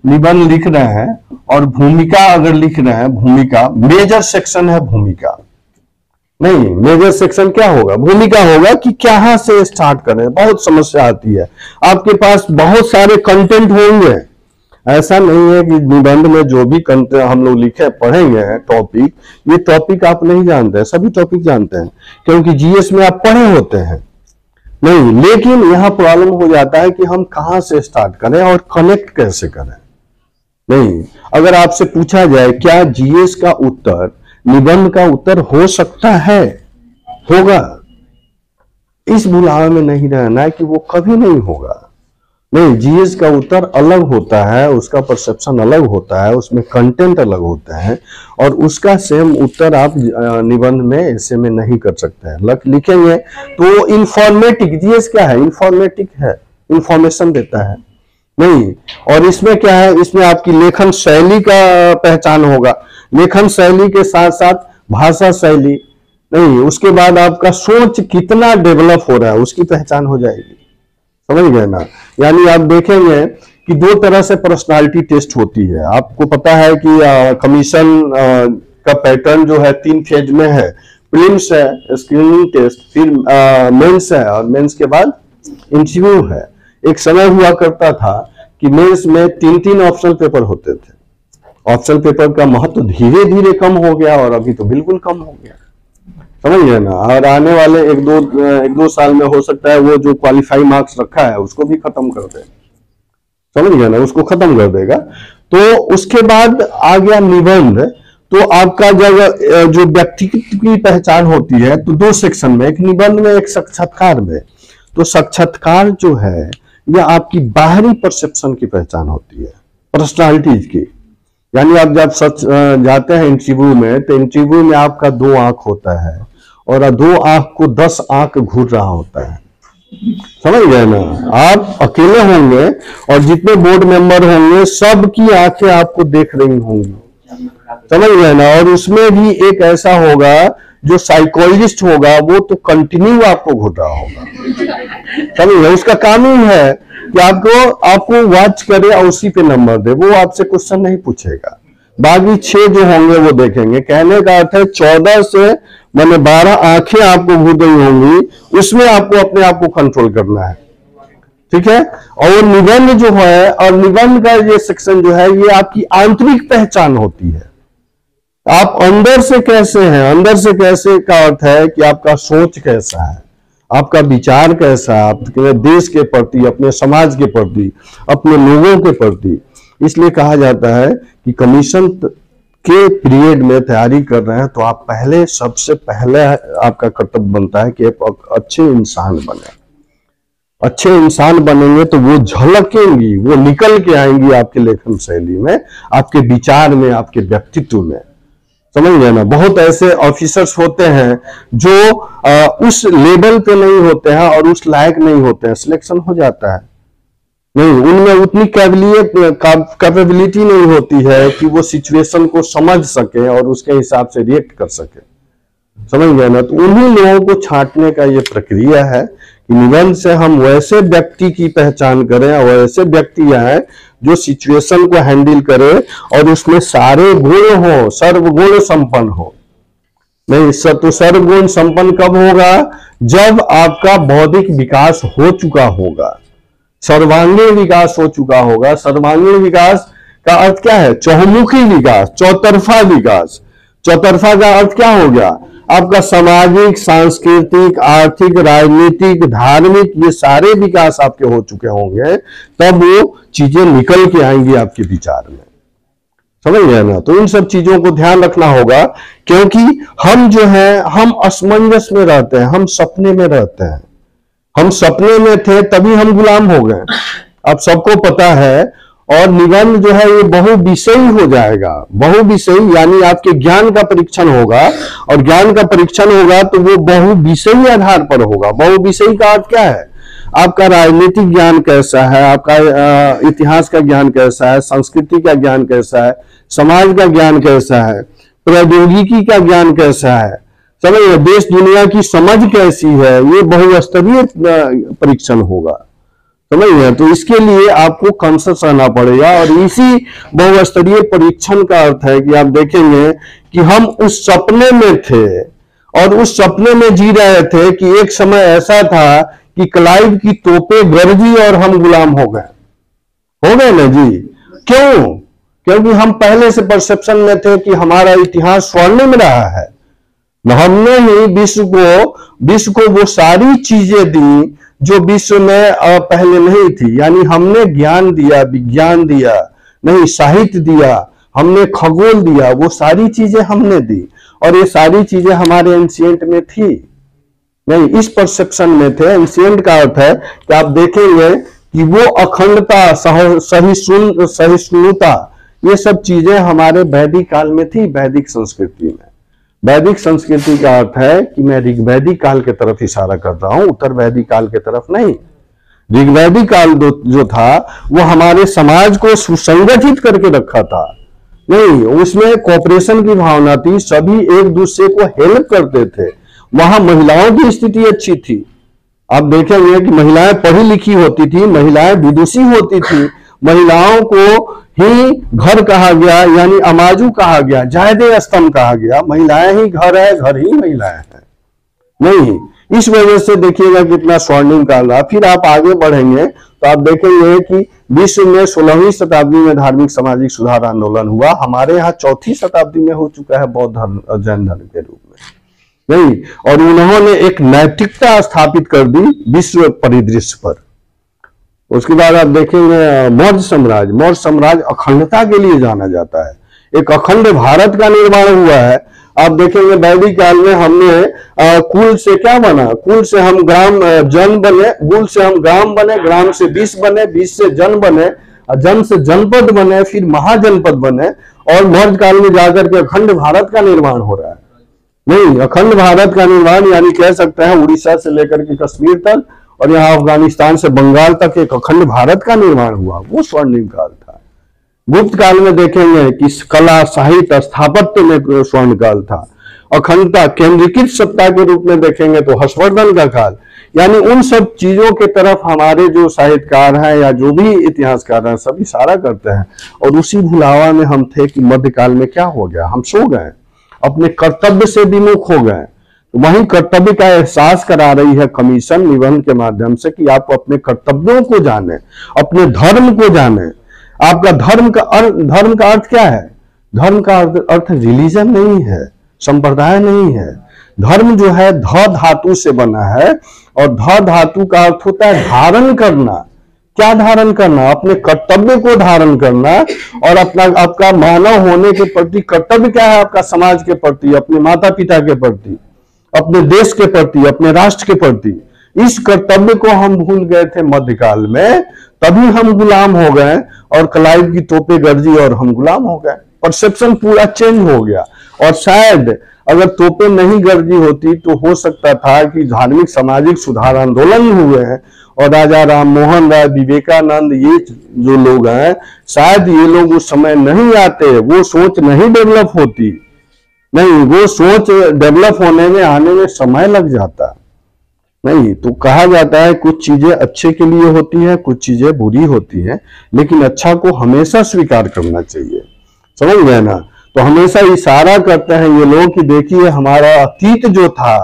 निबंध लिख रहे हैं और भूमिका अगर लिख रहे हैं, भूमिका मेजर सेक्शन है, भूमिका नहीं, मेजर सेक्शन क्या होगा, भूमिका होगा कि कहां से स्टार्ट करें। बहुत समस्या आती है, आपके पास बहुत सारे कंटेंट होंगे, ऐसा नहीं है कि निबंध में जो भी कंटेंट हम लोग लिखे पढ़ेंगे टॉपिक, ये टॉपिक आप नहीं जानते हैं, सभी टॉपिक जानते हैं क्योंकि जीएस में आप पढ़े होते हैं नहीं, लेकिन यहां प्रॉब्लम हो जाता है कि हम कहां से स्टार्ट करें और कनेक्ट कैसे करें। नहीं, अगर आपसे पूछा जाए क्या जीएस का उत्तर निबंध का उत्तर हो सकता है, होगा, इस बुलावे में नहीं रहना है कि वो कभी नहीं होगा। नहीं, जीएस का उत्तर अलग होता है, उसका परसेप्शन अलग होता है, उसमें कंटेंट अलग होता है और उसका सेम उत्तर आप निबंध में ऐसे में नहीं कर सकते हैं। लिखेंगे तो इंफॉर्मेटिक, जीएस क्या है, इंफॉर्मेटिक है, इंफॉर्मेशन देता है नहीं। और इसमें क्या है, इसमें आपकी लेखन शैली का पहचान होगा, लेखन शैली के साथ साथ भाषा शैली नहीं, उसके बाद आपका सोच कितना डेवलप हो रहा है उसकी पहचान हो जाएगी। समझ गए ना। यानी आप देखेंगे कि दो तरह से पर्सनालिटी टेस्ट होती है। आपको पता है कि कमीशन का पैटर्न जो है 3 फेज में है, प्रीलिम्स है, स्क्रीनिंग टेस्ट, फिर मेंस है और मेंस के बाद इंटरव्यू है। एक समय हुआ करता था कि मेंस में 3-3 ऑप्शनल पेपर होते थे। ऑप्शनल पेपर का महत्व धीरे धीरे कम हो गया और अभी तो बिल्कुल कम हो गया। समझ गए ना। और आने वाले एक दो साल में हो सकता है वो जो क्वालिफाई मार्क्स रखा है उसको भी खत्म कर दे। समझ गए ना, उसको खत्म कर देगा। तो उसके बाद आ गया निबंध। तो आपका जब जो व्यक्तित्व की पहचान होती है तो 2 सेक्शन में, एक निबंध में एक साक्षात्कार में। तो साक्षात्कार जो है यह आपकी बाहरी परसेप्शन की पहचान होती है, पर्सनालिटीज की। यानी आप जब सच जाते हैं इंटरव्यू में तो इंटरव्यू में आपका 2 आंख होता है और 2 आंख को 10 आंख घूर रहा होता है। समझ गए ना। आप अकेले होंगे और जितने बोर्ड मेंबर होंगे सबकी आंखें आपको देख रही होंगी। समझ गए ना। और उसमें भी एक ऐसा होगा जो साइकोलॉजिस्ट होगा, वो तो कंटिन्यू आपको घूर रहा होगा। समझ गए। उसका काम ही है कि आपको वॉच करे और उसी पे नंबर दे, वो आपसे क्वेश्चन नहीं पूछेगा। बाकी 6 जो होंगे वो देखेंगे। कहने का अर्थ है 14 से मैंने 12 आंखें आपको घूर रही होंगी, उसमें आपको अपने आप को कंट्रोल करना है। ठीक है। और निबंध जो है, और निबंध का ये सेक्शन जो है ये आपकी आंतरिक पहचान होती है। आप अंदर से कैसे हैं, अंदर से कैसे का अर्थ है कि आपका सोच कैसा है, आपका विचार कैसा है, आपके देश के प्रति, अपने समाज के प्रति, अपने लोगों के प्रति। इसलिए कहा जाता है कि कमीशन के पीरियड में तैयारी कर रहे हैं तो आप पहले, सबसे पहले आपका कर्तव्य बनता है कि एक अच्छे इंसान बने। अच्छे इंसान बनेंगे तो वो झलकेंगी, वो निकल के आएंगी आपके लेखन शैली में, आपके विचार में, आपके व्यक्तित्व में। समझ गए ना। बहुत ऐसे ऑफिसर्स होते हैं जो उस लेवल पे नहीं होते हैं और उस लायक नहीं होते हैं, सिलेक्शन हो जाता है नहीं, उनमें उतनी कैपेबिलिटी नहीं होती है कि वो सिचुएशन को समझ सके और उसके हिसाब से रिएक्ट कर सके। समझ गए ना। तो उन्हीं लोगों को छांटने का ये प्रक्रिया है कि निबंध से हम वैसे व्यक्ति की पहचान करें और वैसे व्यक्ति आए जो सिचुएशन को हैंडल करे और उसमें सारे गुण हो, सर्वगुण संपन्न हो। नहीं, तो सर्वगुण संपन्न कब होगा, जब आपका बौद्धिक विकास हो चुका होगा, सर्वांगीण विकास हो चुका होगा। सर्वांगीण विकास का अर्थ क्या है, चहुमुखी विकास, चौतरफा विकास। चौतरफा का अर्थ क्या हो गया, आपका सामाजिक, सांस्कृतिक, आर्थिक, राजनीतिक, धार्मिक, ये सारे विकास आपके हो चुके होंगे, तब वो चीजें निकल के आएंगी आपके विचार में। समझ गए ना। तो इन सब चीजों को ध्यान रखना होगा, क्योंकि हम जो है हम असमंजस में रहते हैं, हम सपने में रहते हैं। हम सपने में थे तभी हम गुलाम हो गए। अब सबको पता है। और निबंध जो है ये बहुविषयी हो जाएगा। बहुविषयी यानी आपके ज्ञान का परीक्षण होगा, और ज्ञान का परीक्षण होगा तो वो बहुविषयी आधार पर होगा। बहुविषयी का अर्थ क्या है, आपका राजनीतिक ज्ञान कैसा है, आपका इतिहास का ज्ञान कैसा है, संस्कृति का ज्ञान कैसा है, समाज का ज्ञान कैसा है, प्रौद्योगिकी का ज्ञान कैसा है, समझिए देश दुनिया की समझ कैसी है, ये बहुस्तरीय परीक्षण होगा, समझिए। तो इसके लिए आपको कॉन्शियस रहना पड़ेगा और इसी बहुस्तरीय परीक्षण का अर्थ है कि आप देखेंगे कि हम उस सपने में थे और उस सपने में जी रहे थे कि एक समय ऐसा था कि क्लाइव की तोपें गरजी और हम गुलाम हो गए ना जी। क्यों? क्योंकि हम पहले से परसेप्शन में थे कि हमारा इतिहास स्वर्णिम रहा है। हमने ही विश्व को वो सारी चीजें दी जो विश्व में पहले नहीं थी, यानी हमने ज्ञान दिया, विज्ञान दिया, नहीं साहित्य दिया, हमने खगोल दिया, वो सारी चीजें हमने दी और ये सारी चीजें हमारे एंशिएंट में थी, नहीं इस परसेप्शन में थे। एंशिएंट का अर्थ है कि आप देखेंगे कि वो अखंडता, सहिष्णुता, ये सब चीजें हमारे वैदिक काल में थी, वैदिक संस्कृति में। वैदिक संस्कृति का अर्थ है कि मैं ऋग्वैदिक काल के तरफ इशारा कर रहा हूं, उत्तर वैदिक काल के तरफ नहीं। ऋग्वैदिक काल जो था वो हमारे समाज को सुसंगठित करके रखा था, नहीं उसमें कॉपरेशन की भावना थी, सभी एक दूसरे को हेल्प करते थे। वहां महिलाओं की स्थिति अच्छी थी, आप देखेंगे कि महिलाएं पढ़ी लिखी होती थी, महिलाएं विदुषी होती थी, महिलाओं को ही घर कहा गया, यानी अमाजू कहा गया, जायदे स्तंभ कहा गया। महिलाएं ही घर है, घर ही महिलाएं हैं, नहीं इस वजह से देखिएगा कितना स्वर्णिम काल रहा। फिर आप आगे बढ़ेंगे तो आप देखेंगे कि विश्व में 16वीं शताब्दी में धार्मिक सामाजिक सुधार आंदोलन हुआ, हमारे यहाँ 4वीं शताब्दी में हो चुका है बौद्ध धर्म और जैन धर्म के रूप में, नहीं और उन्होंने एक नैतिकता स्थापित कर दी विश्व परिदृश्य पर। उसके बाद आप देखेंगे मौर्य साम्राज्य अखंडता के लिए जाना जाता है, एक अखंड भारत का निर्माण हुआ है। आप देखेंगे वैदिक काल में हमने कुल से क्या बना, कुल से हम ग्राम जन बने, कुल से हम ग्राम बने, ग्राम से 20 बने, 20 से जन बने, जन से जनपद बने, फिर महाजनपद बने और मौर्य काल में जाकर के अखंड भारत का निर्माण हो रहा है। नहीं अखंड भारत का निर्माण यानी कह सकते हैं उड़ीसा से लेकर के कश्मीर तक और यहाँ अफगानिस्तान से बंगाल तक एक अखंड भारत का निर्माण हुआ, वो स्वर्णिम काल था। गुप्त काल में देखेंगे कि कला साहित्य स्थापत्य में स्वर्ण काल था। अखंडता केंद्रीकृत सत्ता के रूप में देखेंगे तो हर्षवर्धन का काल, यानी उन सब चीजों के तरफ हमारे जो साहित्यकार हैं या जो भी इतिहासकार हैं सब इशारा करते हैं। और उसी भुलावा में हम थे कि मध्यकाल में क्या हो गया, हम सो गए, अपने कर्तव्य से विमुख हो गए। वही कर्तव्य का एहसास करा रही है कमीशन निबंध के माध्यम से कि आप अपने कर्तव्यों को जाने, अपने धर्म को जाने। आपका धर्म का अर्थ क्या है? धर्म का अर्थ रिलीजन नहीं है, संप्रदाय नहीं है। धर्म जो है ध धातु से बना है और ध धातु का अर्थ होता है धारण करना। क्या धारण करना? अपने कर्तव्य को धारण करना और आपका मानव होने के प्रति कर्तव्य क्या है? आपका समाज के प्रति, अपने माता पिता के प्रति, अपने देश के प्रति, अपने राष्ट्र के प्रति। इस कर्तव्य को हम भूल गए थे मध्यकाल में, तभी हम गुलाम हो गए और क्लाइव की तोपें गरजी और हम गुलाम हो गए। परसेप्शन पूरा चेंज हो गया। और शायद अगर तोपें नहीं गरजी होती तो हो सकता था कि धार्मिक सामाजिक सुधार आंदोलन हुए हैं और राजा राम मोहन राय, विवेकानंद, ये जो लोग हैं शायद ये लोग उस समय नहीं आते, वो सोच नहीं डेवलप होती। नहीं, वो सोच डेवलप होने में आने में समय लग जाता। नहीं तो कहा जाता है कुछ चीजें अच्छे के लिए होती हैं, कुछ चीजें बुरी होती हैं, लेकिन अच्छा को हमेशा स्वीकार करना चाहिए, समझ गए ना। तो हमेशा इशारा करते हैं ये लोग कि देखिए हमारा अतीत जो था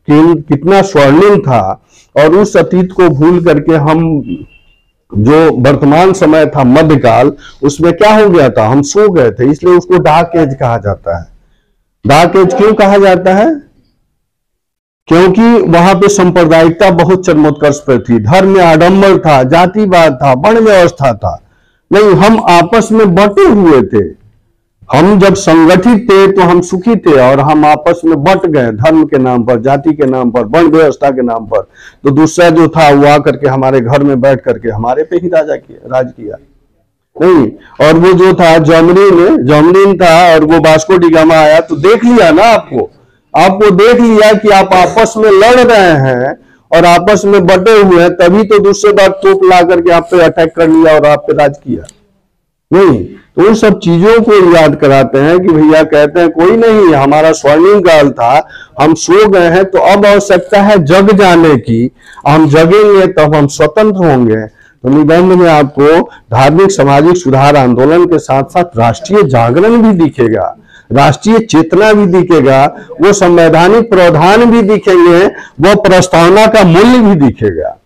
कि कितना स्वर्णिम था और उस अतीत को भूल करके हम जो वर्तमान समय था मध्यकाल, उसमें क्या हो गया था, हम सो गए थे। इसलिए उसको डार्क एज कहा जाता है। डार्क एज क्यों कहा जाता है? क्योंकि वहां पे सांप्रदायिकता बहुत चरमोत्कर्ष पर थी, धर्म में आडंबर था, जातिवाद था, वर्ण व्यवस्था था। नहीं, हम आपस में बटे हुए थे। हम जब संगठित थे तो हम सुखी थे और हम आपस में बट गए धर्म के नाम पर, जाति के नाम पर, वर्ण व्यवस्था के नाम पर। तो दूसरा जो था वो आकर के हमारे घर में बैठ करके हमारे पे ही राज किया। नहीं, और वो जो था जमरीन था और वो वास्को डी गामा आया तो देख लिया ना, आपको देख लिया कि आप आपस में लड़ रहे हैं और आपस में बटे हुए हैं, तभी तो दूसरे बार तोप ला करके आप पे अटैक कर लिया और आप पे राज किया। नहीं, तो उन सब चीजों को याद कराते हैं कि भैया कहते हैं कोई नहीं, हमारा स्वर्णिम काल था, हम सो गए हैं, तो अब आवश्यकता है जग जाने की। हम जगेंगे तब हम स्वतंत्र होंगे। तो निबंध में आपको धार्मिक सामाजिक सुधार आंदोलन के साथ साथ राष्ट्रीय जागरण भी दिखेगा, राष्ट्रीय चेतना भी दिखेगा, वो संवैधानिक प्रावधान भी दिखेंगे, वो प्रस्तावना का मूल्य भी दिखेगा।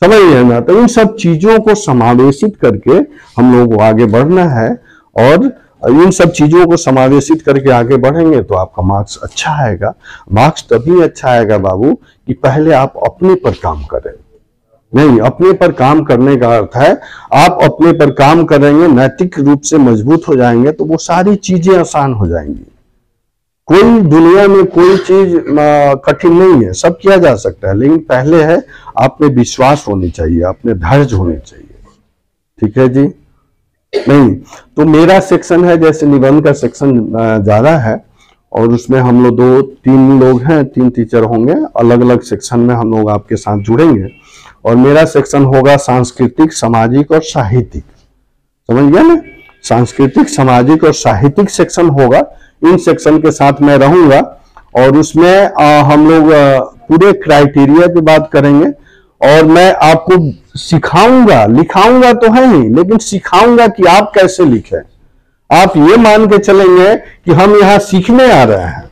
समझ रहे ना? तो इन सब चीजों को समावेशित करके हम लोगों को आगे बढ़ना है, और इन सब चीजों को समावेशित करके आगे बढ़ेंगे तो आपका मार्क्स अच्छा आएगा। मार्क्स तभी अच्छा आएगा बाबू कि पहले आप अपने पर काम करें। नहीं, अपने पर काम करने का अर्थ है आप अपने पर काम करेंगे, नैतिक रूप से मजबूत हो जाएंगे, तो वो सारी चीजें आसान हो जाएंगी। कोई दुनिया में कोई चीज कठिन नहीं है, सब किया जा सकता है, लेकिन पहले है आप में विश्वास होनी चाहिए, आप में धैर्य होनी चाहिए। ठीक है जी? नहीं तो मेरा सेक्शन है, जैसे निबंध का सेक्शन ज्यादा है, और उसमें हम लोग 2-3 लोग हैं, 3 टीचर होंगे, अलग अलग सेक्शन में हम लोग आपके साथ जुड़ेंगे। और मेरा सेक्शन होगा सांस्कृतिक, सामाजिक और साहित्यिक। समझ गया ना? सांस्कृतिक, सामाजिक और साहित्यिक सेक्शन होगा। इन सेक्शन के साथ मैं रहूंगा, और उसमें हम लोग पूरे क्राइटेरिया की बात करेंगे, और मैं आपको सिखाऊंगा, लिखाऊंगा तो है ही, लेकिन सिखाऊंगा कि आप कैसे लिखें। आप ये मान के चलेंगे कि हम यहाँ सीखने आ रहे हैं।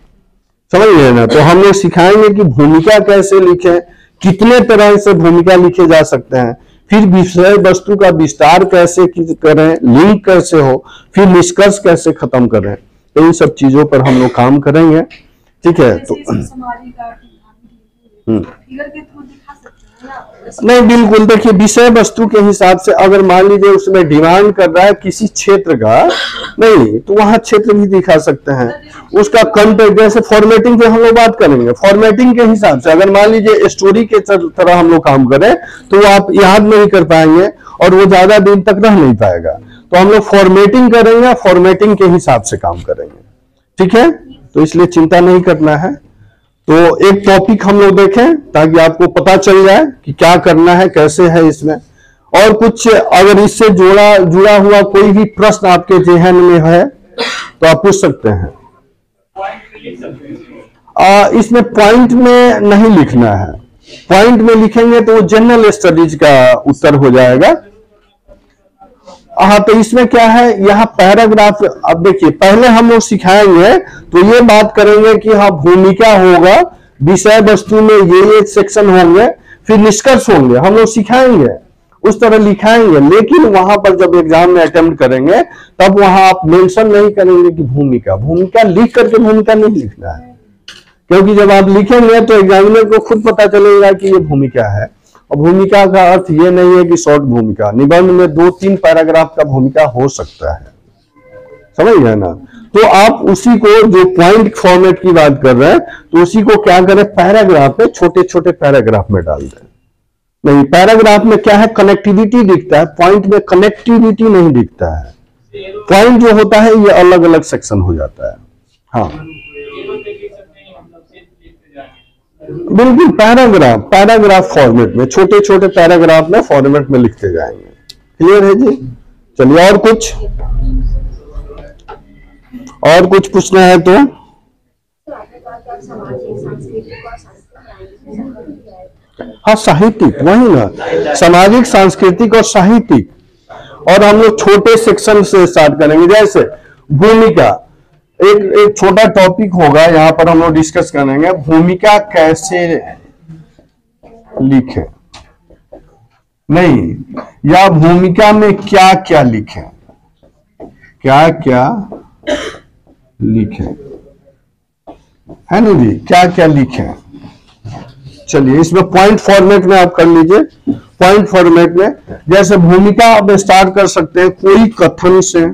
समझ गए ना? तो हम लोग सिखाएंगे कि भूमिका कैसे लिखें, कितने तरह से भूमिका लिखे जा सकते हैं, फिर विषय वस्तु का विस्तार कैसे करें, लिंक कैसे हो, फिर निष्कर्ष कैसे खत्म करें। तो इन सब चीजों पर हम लोग काम करेंगे। ठीक है? तो नहीं, बिल्कुल। देखिए, विषय वस्तु के हिसाब से अगर मान लीजिए उसमें डिमांड कर रहा है किसी क्षेत्र का, नहीं तो वहां क्षेत्र भी दिखा सकते हैं। उसका कंटेंट, जैसे फॉर्मेटिंग की हम लोग बात करेंगे, फॉर्मेटिंग के हिसाब से अगर मान लीजिए स्टोरी के तरह हम लोग काम करें तो वो आप याद नहीं कर पाएंगे और वो ज्यादा दिन तक रह नहीं पाएगा। तो हम लोग फॉर्मेटिंग करेंगे, फॉर्मेटिंग के हिसाब से काम करेंगे। ठीक है? तो इसलिए चिंता नहीं करना है। तो एक टॉपिक हम लोग देखें ताकि आपको पता चल जाए कि क्या करना है, कैसे है इसमें। और कुछ अगर इससे जुड़ा हुआ कोई भी प्रश्न आपके जहन में है तो आप पूछ सकते हैं। इसमें पॉइंट में नहीं लिखना है। पॉइंट में लिखेंगे तो वो जनरल स्टडीज का उत्तर हो जाएगा। हाँ, तो इसमें क्या है, यहाँ पैराग्राफ। अब देखिए, पहले हम लोग सिखाएंगे तो ये बात करेंगे कि हाँ भूमिका होगा, विषय वस्तु में ये सेक्शन होंगे, फिर निष्कर्ष होंगे। हम लोग सिखाएंगे, उस तरह लिखाएंगे, लेकिन वहां पर जब एग्जाम में अटेम्प्ट करेंगे तब वहां आप मेंशन नहीं करेंगे कि भूमिका लिख करके भूमिका नहीं लिखना है, क्योंकि जब आप लिखेंगे तो एग्जामिनर को खुद पता चलेगा कि ये भूमिका है। और भूमिका का अर्थ ये नहीं है कि शॉर्ट भूमिका। निबंध में 2-3 पैराग्राफ का भूमिका हो सकता है। समझ गए ना? तो आप उसी को, जो पॉइंट फॉर्मेट की बात कर रहे हैं, तो उसी को क्या करें, पैराग्राफ में, छोटे छोटे पैराग्राफ में डाल दें। नहीं, पैराग्राफ में क्या है, कनेक्टिविटी दिखता है, पॉइंट में कनेक्टिविटी नहीं दिखता है। पॉइंट जो होता है ये अलग अलग सेक्शन हो जाता है। हाँ बिल्कुल, पैराग्राफ फॉर्मेट में, छोटे छोटे पैराग्राफ में फॉर्मेट में लिखते जाएंगे। क्लियर है जी? चलिए, और कुछ पूछना है तो। हाँ, साहित्यिक, वही ना, सामाजिक, सांस्कृतिक और साहित्यिक। और हम लोग छोटे सेक्शन से स्टार्ट करेंगे, जैसे भूमिका। एक छोटा टॉपिक होगा, यहाँ पर हम लोग डिस्कस करेंगे भूमिका कैसे लिखें, नहीं, या भूमिका में क्या क्या लिखें, है ना जी, क्या क्या लिखें। चलिए, इसमें पॉइंट फॉर्मेट में आप कर लीजिए। पॉइंट फॉर्मेट में जैसे भूमिका आप स्टार्ट कर सकते हैं कोई कथन से।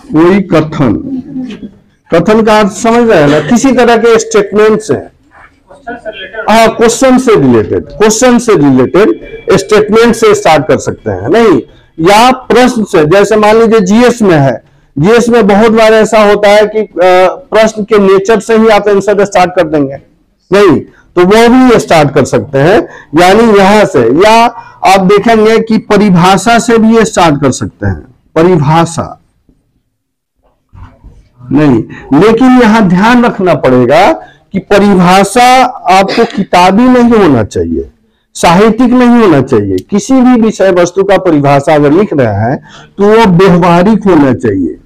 कोई कथन का अर्थ समझ रहे हैं ना, किसी तरह के स्टेटमेंट से, हाँ, क्वेश्चन से रिलेटेड स्टेटमेंट से स्टार्ट कर सकते हैं। नहीं, या प्रश्न से, जैसे मान लीजिए जीएस में है, जीएस में बहुत बार ऐसा होता है कि प्रश्न के नेचर से ही आप आंसर स्टार्ट कर देंगे। नहीं, तो वो भी स्टार्ट कर सकते हैं, यानी यहां से, या आप देखेंगे कि परिभाषा से भी ये स्टार्ट कर सकते हैं, परिभाषा नहीं, लेकिन यहां ध्यान रखना पड़ेगा कि परिभाषा आपको किताबी नहीं होना चाहिए, साहित्यिक नहीं होना चाहिए। किसी भी विषय वस्तु का परिभाषा अगर लिख रहा है तो वो व्यवहारिक होना चाहिए।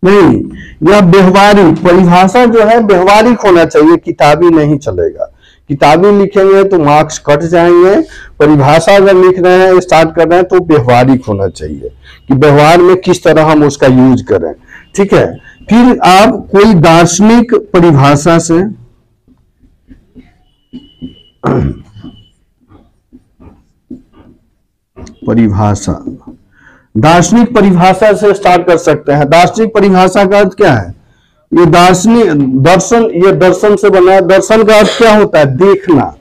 नहीं, यह व्यवहारिक परिभाषा जो है व्यवहारिक होना चाहिए, किताबी नहीं चलेगा। किताबी लिखेंगे तो मार्क्स कट जाएंगे। परिभाषा अगर लिख रहे हैं, स्टार्ट कर रहे हैं, तो व्यवहारिक होना चाहिए कि व्यवहार में किस तरह हम उसका यूज करें। ठीक है, फिर आप कोई दार्शनिक परिभाषा से परिभाषा, दार्शनिक परिभाषा से स्टार्ट कर सकते हैं। दार्शनिक परिभाषा का अर्थ क्या है? ये दार्शनिक दर्शन, ये दर्शन से बना है। दर्शन का अर्थ क्या होता है? देखना।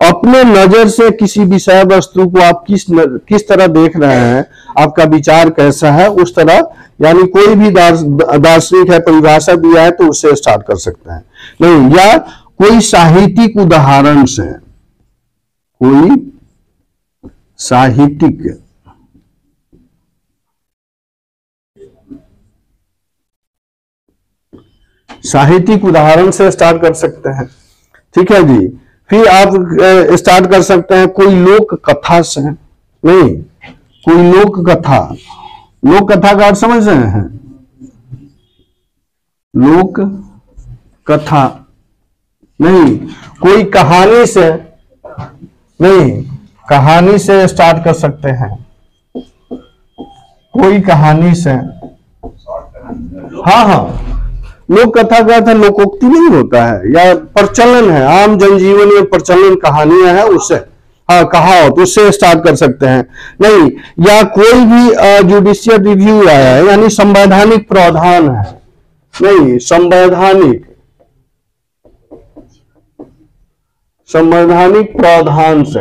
अपने नजर से किसी विषय वस्तु को आप किस तरह देख रहे हैं, आपका विचार कैसा है, उस तरह, यानी कोई भी दार्शनिक है, परिभाषा दिया है तो उससे स्टार्ट कर सकते हैं। नहीं, या कोई साहित्यिक उदाहरण से, कोई साहित्यिक उदाहरण से स्टार्ट कर सकते हैं। ठीक है जी। फिर आप स्टार्ट कर सकते हैं कोई लोक कथा से। नहीं, कोई लोक कथा, लोक कथा का अर्थ समझ रहे हैं? लोक कथा नहीं, कोई कहानी से, नहीं, कहानी से स्टार्ट कर सकते हैं, कोई कहानी से। हाँ हाँ, लोक कथा का अर्थ लोकोक्ति नहीं होता है, या प्रचलन है, आम जनजीवन में प्रचलन कहानियां हैं, उससे, हाँ, कहावत, उससे स्टार्ट कर सकते हैं। नहीं, या कोई भी जुडिशियल रिव्यू आया है, यानी संवैधानिक प्रावधान है। नहीं, संवैधानिक प्रावधान से,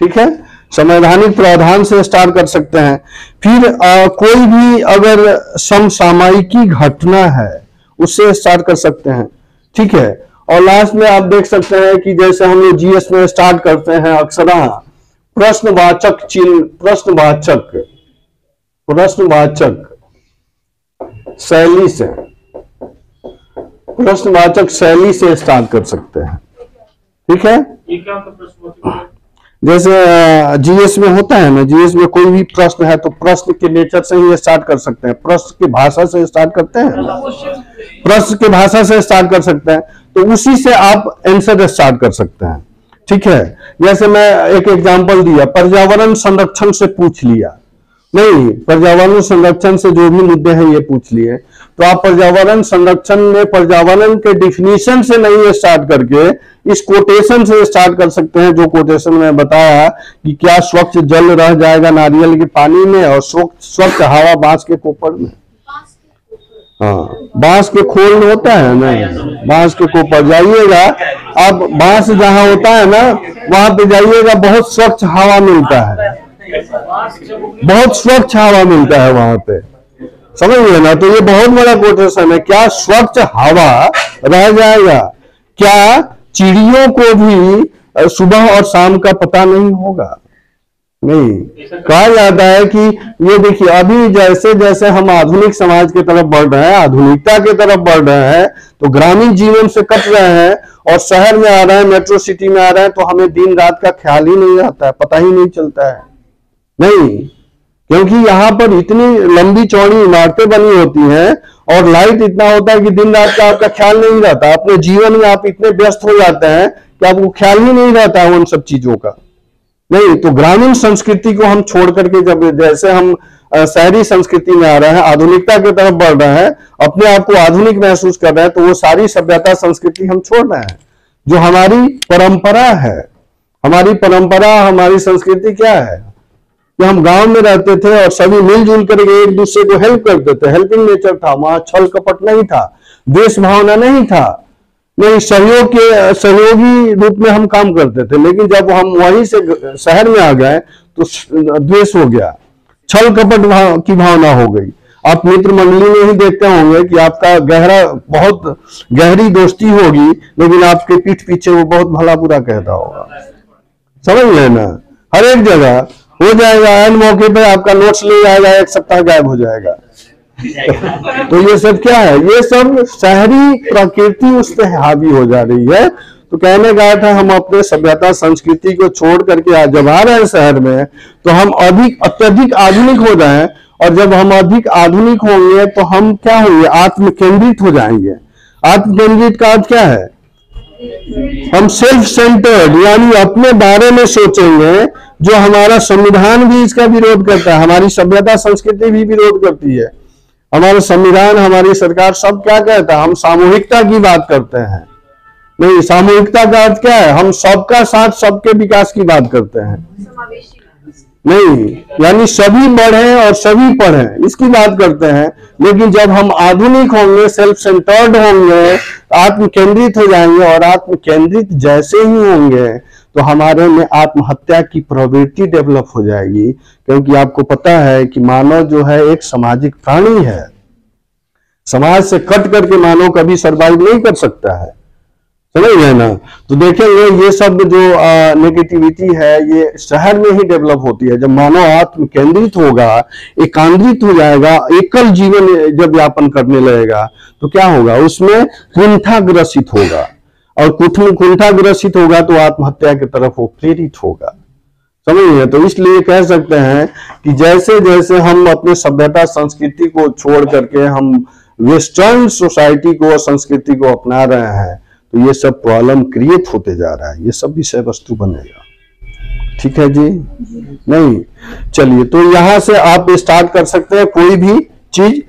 ठीक है, संवैधानिक प्रावधान से स्टार्ट कर सकते हैं। फिर कोई भी अगर समसामयिकी घटना है, उससे स्टार्ट कर सकते हैं। ठीक है, और लास्ट में आप देख सकते हैं कि जैसे हम लोग जीएस में स्टार्ट करते हैं अक्सरहा प्रश्नवाचक चिन्ह, प्रश्नवाचक शैली से, प्रश्नवाचक शैली से स्टार्ट कर सकते हैं। ठीक है, ये क्या होता है प्रश्नवाचक? जैसे जीएस में होता है ना, जीएस में कोई भी प्रश्न है तो प्रश्न के नेचर से ही स्टार्ट कर सकते हैं, प्रश्न की भाषा से स्टार्ट करते हैं, प्रश्न की भाषा से स्टार्ट कर सकते हैं, तो उसी से आप आंसर स्टार्ट कर सकते हैं। ठीक है, जैसे मैं एक एग्जांपल दिया, पर्यावरण संरक्षण से पूछ लिया। नहीं, पर्यावरण संरक्षण से जो भी मुद्दे हैं ये पूछ लिए, तो आप पर्यावरण संरक्षण में पर्यावरण के डिफिनीशन से नहीं स्टार्ट करके इस कोटेशन से स्टार्ट कर सकते हैं, जो कोटेशन में बताया कि क्या स्वच्छ जल रह जाएगा नारियल के पानी में, और स्वच्छ हवा बांस के कोपर में। हाँ, बांस के खोल होता है ना, बांस के कोपर जाइएगा अब, बांस जहां होता है ना वहां पे जाइएगा, बहुत स्वच्छ हवा मिलता है, बहुत स्वच्छ हवा मिलता है वहां पे, समझ गए ना। तो ये बहुत बड़ा कोटेशन है। क्या स्वच्छ हवा रह जाएगा? क्या चिड़ियों को भी सुबह और शाम का पता नहीं होगा? नहीं, कहा जाता है कि ये देखिए, अभी जैसे जैसे हम आधुनिक समाज की तरफ बढ़ रहे हैं, आधुनिकता की तरफ बढ़ रहे हैं, तो ग्रामीण जीवन से कट रहे हैं और शहर में आ रहे हैं, मेट्रो सिटी में आ रहे हैं, तो हमें दिन रात का ख्याल ही नहीं आता है, पता ही नहीं चलता है। नहीं, क्योंकि यहाँ पर इतनी लंबी चौड़ी इमारतें बनी होती हैं और लाइट इतना होता है कि दिन रात का आपका ख्याल नहीं रहता। अपने जीवन में आप इतने व्यस्त हो जाते हैं कि आपको ख्याल ही नहीं रहता है उन सब चीजों का। नहीं, तो ग्रामीण संस्कृति को हम छोड़ करके, जब जैसे हम शहरी संस्कृति में आ रहे हैं, आधुनिकता की तरफ बढ़ रहे हैं, अपने आप को आधुनिक महसूस कर रहे हैं, तो वो सारी सभ्यता संस्कृति हम छोड़ रहे हैं। जो हमारी परंपरा है, हमारी परंपरा, हमारी संस्कृति क्या है कि हम गांव में रहते थे और सभी मिलजुल करके एक दूसरे को हेल्प करते थे, हेल्पिंग नेचर था, वहां छल कपट नहीं था, देश भावना नहीं था, नहीं, सहयोगी रूप में हम काम करते थे। लेकिन जब हम वहीं से शहर में आ गए तो द्वेष हो गया, छल कपट की भावना हो गई। आप मित्र मंडली में ही देखते होंगे कि आपका बहुत गहरी दोस्ती होगी, लेकिन आपके पीठ पीछे वो बहुत भला बुरा कहता होगा। समझ गए ना? हर एक जगह हो जाएगा, एन मौके पे आपका नोट्स ले जाएगा, एक सप्ताह गायब हो जाएगा। तो ये सब क्या है? ये सब शहरी प्रकृति उस पर हावी हो जा रही है। तो कहने का था हम अपने सभ्यता संस्कृति को छोड़ करके आज जब आ रहे हैं शहर में, तो हम अत्यधिक आधुनिक हो जाएं, और जब हम अधिक आधुनिक होंगे तो हम क्या होंगे? आत्म केंद्रित हो जाएंगे। आत्म केंद्रित का अर्थ क्या है? हम सेल्फ सेंटर्ड, यानी अपने बारे में सोचेंगे, जो हमारा संविधान भी इसका विरोध करता है, हमारी सभ्यता संस्कृति भी विरोध करती है। हमारा संविधान, हमारी सरकार सब क्या कहता है? हम सामूहिकता की बात करते हैं। नहीं, सामूहिकता का अर्थ क्या है? हम सबका साथ सबके विकास की बात करते हैं। नहीं, यानी सभी बढ़े और सभी पढ़े, इसकी बात करते हैं। लेकिन जब हम आधुनिक होंगे, सेल्फ सेंटर्ड होंगे, आत्म केंद्रित हो जाएंगे, और आत्म केंद्रित जैसे ही होंगे तो हमारे में आत्महत्या की प्रवृत्ति डेवलप हो जाएगी। क्योंकि आपको पता है कि मानव जो है एक सामाजिक प्राणी है। समाज से कट करके मानव कभी सर्वाइव नहीं कर सकता है। समझ गए ना? तो देखेंगे ये सब जो नेगेटिविटी है ये शहर में ही डेवलप होती है। जब मानव आत्म केंद्रित होगा, एकांतरित हो जाएगा, एकल जीवन जब यापन करने लगेगा, तो क्या होगा? उसमें कुंठाग्रसित होगा, और कुंठाग्रसित होगा तो आत्महत्या की तरफ वो प्रेरित होगा। समझिए? तो इसलिए कह सकते हैं कि जैसे जैसे हम अपने सभ्यता संस्कृति को छोड़ करके हम वेस्टर्न सोसाइटी को, संस्कृति को अपना रहे हैं, तो ये सब प्रॉब्लम क्रिएट होते जा रहा है। ये सब विषय वस्तु बनेगा। ठीक है जी? नहीं, चलिए, तो यहां से आप स्टार्ट कर सकते हैं कोई भी चीज।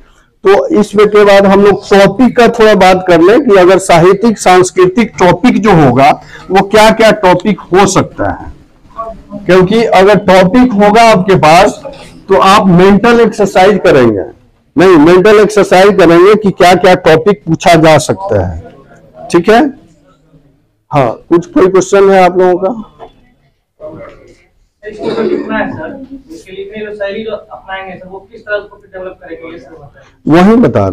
तो इसमें के बाद हम लोग टॉपिक का थोड़ा बात कर लें कि अगर साहित्यिक सांस्कृतिक टॉपिक जो होगा वो क्या क्या टॉपिक हो सकता है। क्योंकि अगर टॉपिक होगा आपके पास तो आप मेंटल एक्सरसाइज करेंगे। नहीं, मेंटल एक्सरसाइज करेंगे कि क्या क्या टॉपिक पूछा जा सकता है। ठीक है? हाँ, कोई क्वेश्चन है आप लोगों का? कितना है सर? इसके लिखने जो शैली जो अपनाएंगे सर, वो किस तरह उसको डेवलप करेंगे, ये सर बताएं। वही बता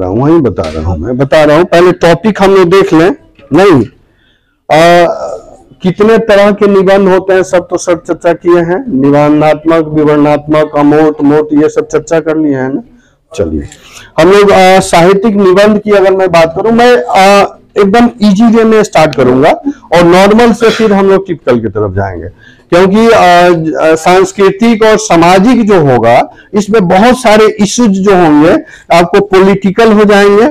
रहा हूँ। पहले टॉपिक हम लोग देख लें। नहीं, कितने तरह के निबंध होते हैं सब तो सर चर्चा किए हैं। निबंधात्मक, विवरणात्मक, अमूर्त, मूर्त, ये सब चर्चा कर लिए हैं ना। चलिए, हम लोग साहित्यिक निबंध की अगर मैं बात करूं, मैं एकदम इजी वे में स्टार्ट करूंगा और नॉर्मल से फिर हम लोग टिपिकल की तरफ जाएंगे। क्योंकि सांस्कृतिक और सामाजिक जो होगा इसमें बहुत सारे इश्यूज जो होंगे आपको पॉलिटिकल हो जाएंगे।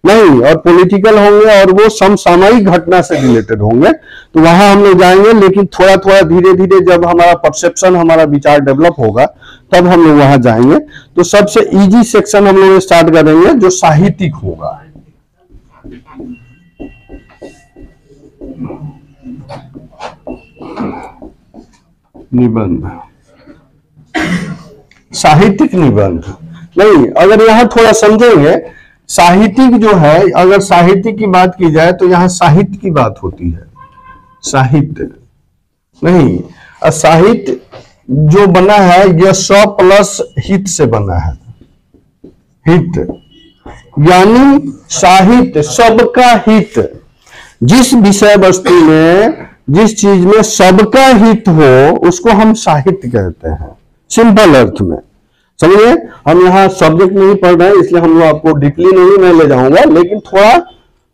नहीं, और पॉलिटिकल होंगे और वो समसामयिक घटना से रिलेटेड होंगे, तो वहां हम लोग जाएंगे। लेकिन थोड़ा थोड़ा धीरे धीरे जब हमारा परसेप्शन, हमारा विचार डेवलप होगा तब हम लोग वहां जाएंगे। तो सबसे इजी सेक्शन हम लोग स्टार्ट करेंगे जो साहित्यिक होगा। निबंध, साहित्यिक निबंध। नहीं, अगर यहां थोड़ा समझेंगे, साहित्यिक जो है, अगर साहित्य की बात की जाए तो यहां साहित्य की बात होती है। साहित्य नहीं, साहित्य जो बना है यह स्व प्लस हित से बना है। हित यानी साहित्य सबका हित, जिस विषय वस्तु में, जिस चीज में सबका हित हो उसको हम साहित्य कहते हैं, सिंपल अर्थ में। समझिए, हम यहाँ सब्जेक्ट नहीं पढ़ रहे हैं इसलिए हम लोग आपको डीपली नहीं मैं ले जाऊंगा, लेकिन थोड़ा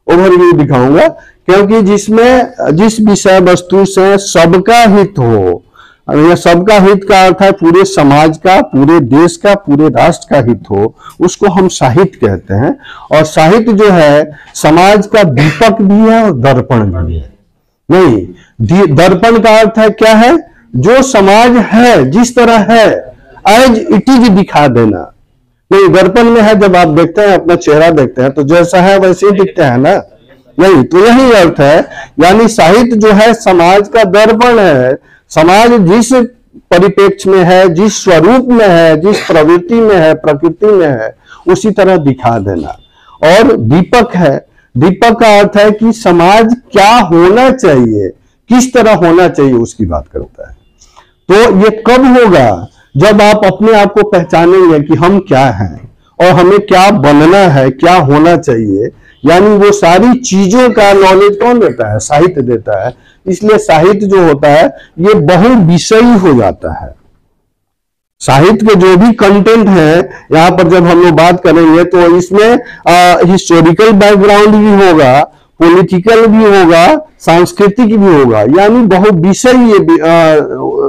ओवरव्यू दिखाऊंगा। क्योंकि जिस विषय वस्तु से सबका हित हो, यह सबका हित का अर्थ है पूरे समाज का, पूरे देश का, पूरे राष्ट्र का हित हो, उसको हम साहित्य कहते हैं। और साहित्य जो है समाज का दीपक भी है और दर्पण भी है। नहीं, दर्पण का अर्थ है क्या है? जो समाज है जिस तरह है एज इट इज दिखा देना। नहीं, दर्पण में है जब आप देखते हैं अपना चेहरा देखते हैं तो जैसा है वैसे ही दिखता है ना। नहीं, तो यही अर्थ है। यानी साहित्य जो है समाज का दर्पण है। समाज जिस परिप्रेक्ष्य में है, जिस स्वरूप में है, जिस प्रवृत्ति में है, प्रकृति में है, उसी तरह दिखा देना। और दीपक है, दीपक का अर्थ है कि समाज क्या होना चाहिए, किस तरह होना चाहिए उसकी बात करता है। तो ये कब होगा? जब आप अपने आप को पहचानेंगे कि हम क्या हैं और हमें क्या बनना है, क्या होना चाहिए, यानी वो सारी चीजों का नॉलेज कौन देता है? साहित्य देता है। इसलिए साहित्य जो होता है ये बहुविषयी हो जाता है। साहित्य के जो भी कंटेंट है, यहाँ पर जब हम लोग बात करेंगे तो इसमें हिस्टोरिकल बैकग्राउंड भी होगा, पॉलिटिकल भी होगा, सांस्कृतिक भी होगा, यानी बहुविषयी ये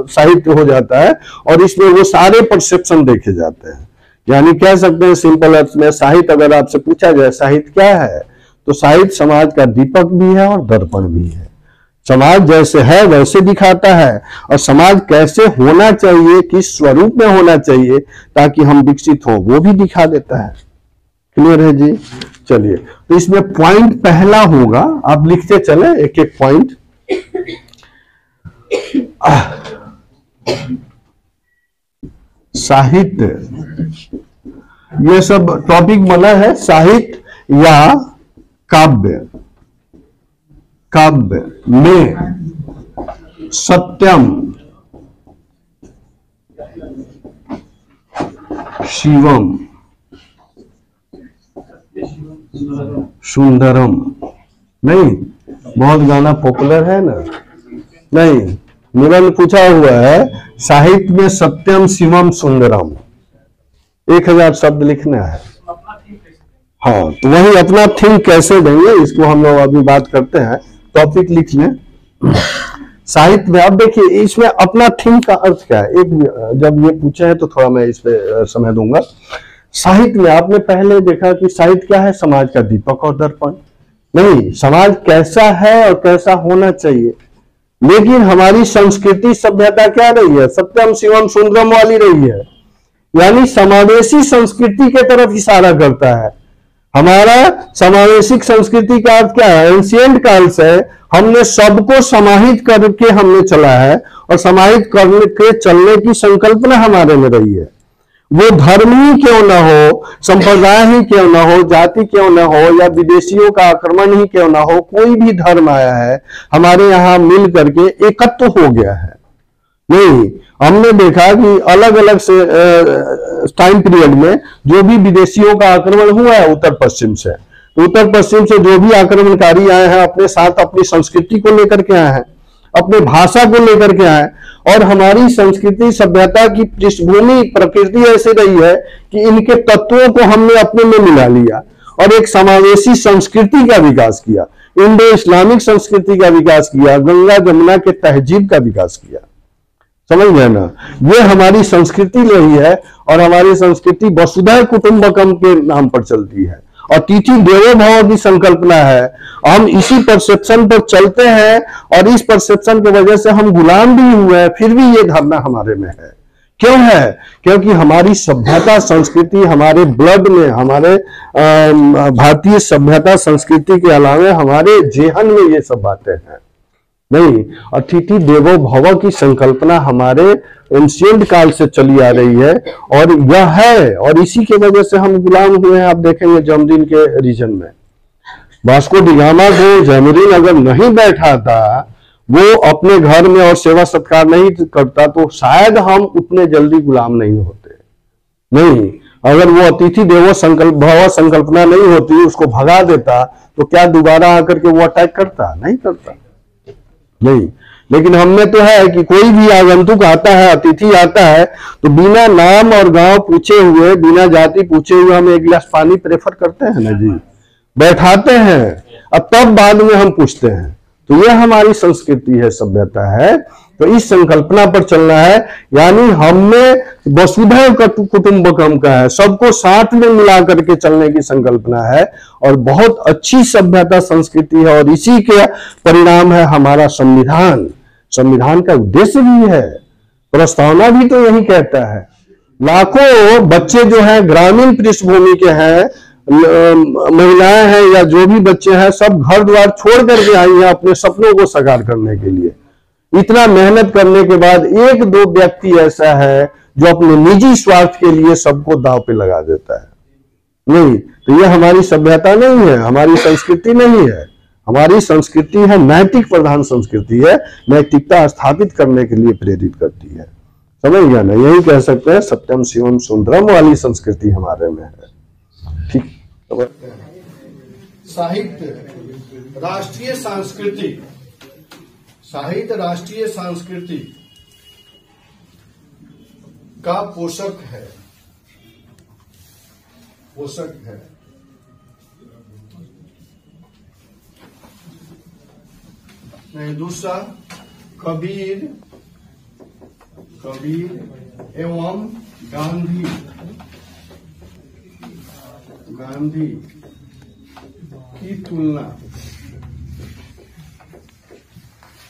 साहित्य हो जाता है और इसमें वो सारे परसेप्शन देखे जाते हैं। यानी कह सकते हैं सिंपल अर्थ में, साहित्य अगर आपसे पूछा जाए साहित्य क्या है, तो साहित्य समाज का दीपक भी है और दर्पण भी है। समाज जैसे है वैसे दिखाता है, और समाज कैसे होना चाहिए, किस स्वरूप में होना चाहिए ताकि हम विकसित हो, वो भी दिखा देता है। क्लियर है जी? चलिए, तो इसमें पॉइंट पहला होगा, आप लिखते चले एक एक पॉइंट। साहित्य, ये सब टॉपिक बना है, साहित्य या काव्य। काव्य में सत्यम शिवम सुंदरम, नहीं बहुत गाना पॉपुलर है ना, नहीं निबंध पूछा हुआ है साहित्य में सत्यम शिवम सुंदरम, 1000 शब्द लिखना है। हाँ, तो वही अपना थीम कैसे देंगे इसको हम लोग अभी बात करते हैं। टॉपिक लिख लें साहित्य में। अब देखिए इसमें अपना थीम का अर्थ क्या है, एक जब ये पूछे हैं तो थोड़ा मैं इस पे समय दूंगा। साहित्य में आपने पहले देखा कि साहित्य क्या है? समाज का दीपक और दर्पण। नहीं, समाज कैसा है और कैसा होना चाहिए, लेकिन हमारी संस्कृति सभ्यता क्या रही है? सत्यम शिवम सुंदरम वाली रही है, यानी समावेशी संस्कृति के तरफ इशारा करता है। हमारा समावेशिक संस्कृति का अर्थ क्या है? एंशिएंट काल से हमने सबको समाहित करके हमने चला है, और समाहित करने के चलने की संकल्पना हमारे में रही है। वो धर्म ही क्यों ना हो, संप्रदाय ही क्यों ना हो, जाति क्यों ना हो, या विदेशियों का आक्रमण ही क्यों ना हो, कोई भी धर्म आया है हमारे यहाँ मिल करके एकत्व हो गया है। नहीं, हमने देखा कि अलग अलग से टाइम पीरियड में जो भी विदेशियों का आक्रमण हुआ है उत्तर पश्चिम से, तो उत्तर पश्चिम से जो भी आक्रमणकारी आए हैं अपने साथ अपनी संस्कृति को लेकर के आए हैं, अपने भाषा को लेकर के आए, और हमारी संस्कृति सभ्यता की पृष्ठभूमि प्रकृति ऐसी रही है कि इनके तत्वों को हमने अपने में मिला लिया और एक समावेशी संस्कृति का विकास किया, इंडो इस्लामिक संस्कृति का विकास किया, गंगा जमुना के तहजीब का विकास किया। समझ गए ना? ये हमारी संस्कृति रही है, और हमारी संस्कृति वसुधैव कुटुंबकम के नाम पर चलती है, अतिथि देवो भव की संकल्पना है। हम इसी परसेप्शन पर चलते हैं, और इस परसेप्शन की वजह से हम गुलाम भी हुए हैं, फिर भी ये धारणा हमारे में है। क्यों है? क्योंकि हमारी सभ्यता संस्कृति हमारे ब्लड में, हमारे भारतीय सभ्यता संस्कृति के अलावा हमारे जेहन में ये सब बातें हैं। नहीं, अतिथि देवो भव की संकल्पना हमारे एंशिएंट काल से चली आ रही है, और यह है, और इसी के वजह से हम गुलाम हुए हैं। आप देखेंगे जमदीन के रीजन में वास्को डी गामा को जैमरीन अगर नहीं बैठा था, वो अपने घर में और सेवा सत्कार नहीं करता, तो शायद हम उतने जल्दी गुलाम नहीं होते। नहीं, अगर वो अतिथि देवो भव संकल्पना नहीं होती, उसको भगा देता, तो क्या दोबारा आकर के वो अटैक करता? नहीं करता। नहीं, लेकिन हमने तो है कि कोई भी आगंतुक आता है, अतिथि आता है, तो बिना नाम और गांव पूछे हुए, बिना जाति पूछे हुए हम एक गिलास पानी प्रेफर करते हैं ना जी, बैठाते हैं, अब तब बाद में हम पूछते हैं। तो यह हमारी संस्कृति है, सभ्यता है। तो इस संकल्पना पर चलना है, यानी हमने वसुधैव कुटुंबकम का है, सबको साथ में मिला करके चलने की संकल्पना है, और बहुत अच्छी सभ्यता संस्कृति है, और इसी के परिणाम है हमारा संविधान। संविधान का उद्देश्य भी है, प्रस्तावना भी तो यही कहता है। लाखों बच्चे जो हैं ग्रामीण पृष्ठभूमि के हैं, महिलाएं हैं या जो भी बच्चे हैं, सब घर द्वार छोड़ करके आई हैं अपने सपनों को साकार करने के लिए। इतना मेहनत करने के बाद एक दो व्यक्ति ऐसा है जो अपने निजी स्वार्थ के लिए सबको दांव पे लगा देता है। नहीं, तो ये हमारी सभ्यता नहीं है, हमारी संस्कृति नहीं है। हमारी संस्कृति है नैतिक प्रधान संस्कृति है, नैतिकता स्थापित करने के लिए प्रेरित करती है। समझ गया ना? यही कह सकते हैं सत्यम शिवम सुंदरम वाली संस्कृति हमारे में है। ठीक। साहित्य राष्ट्रीय सांस्कृतिक, साहित्य राष्ट्रीय संस्कृति का पोषक है, पोषक है। नहीं, दूसरा कबीर, कबीर एवं गांधी, गांधी की तुलना,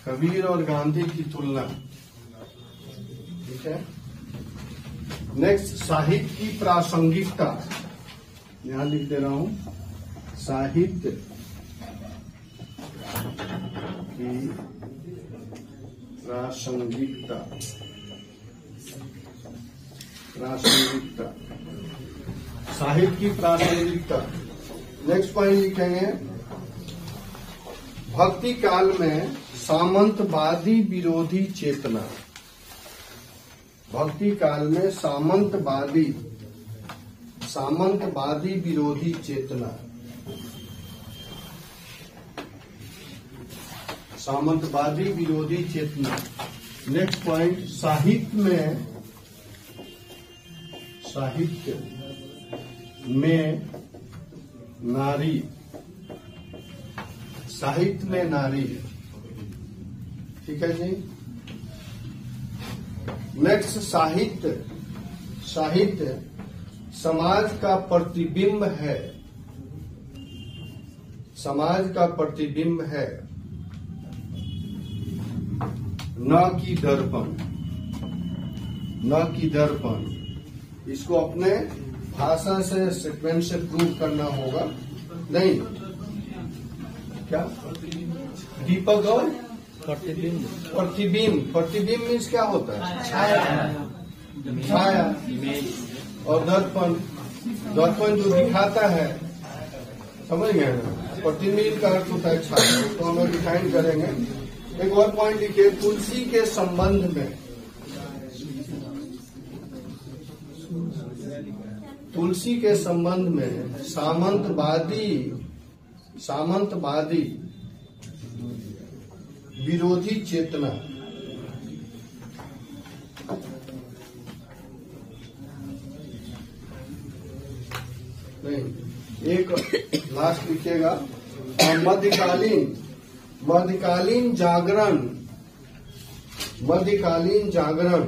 कबीर और गांधी की तुलना। ठीक है। नेक्स्ट, साहित्य की प्रासंगिकता, यहां लिख दे रहा हूं, साहित्य की प्रासंगिकता, प्रासंगिकता, साहित्य की प्रासंगिकता। नेक्स्ट पॉइंट लिखेंगे, भक्ति काल में सामंतवादी विरोधी चेतना, भक्ति काल में सामंतवादी, सामंतवादी विरोधी चेतना, सामंतवादी विरोधी चेतना। नेक्स्ट पॉइंट, साहित्य में, साहित्य में नारी, साहित्य में नारी। ठीक है जी। नेक्स्ट, साहित्य, साहित्य समाज का प्रतिबिंब है, समाज का प्रतिबिंब है, न कि दर्पण, न कि दर्पण। इसको अपने भाषा से, स्टेटमेंट से प्रूव करना होगा। नहीं, क्या दीपक और प्रतिबिंब, प्रतिबिंब, प्रतिबिंब मीन्स क्या होता है? छाया, छाया। और दर्पण, दर्पण जो दिखाता है, समझ गए ना? प्रतिबिंब का अर्थ होता है छाया। तो हम लोग डिफाइन करेंगे। एक और पॉइंट लिखिए, तुलसी के संबंध में, तुलसी के संबंध में सामंतवादी, सामंतवादी विरोधी चेतना। नहीं, एक लास्ट लिखिएगा, मध्यकालीन, मध्यकालीन जागरण, मध्यकालीन जागरण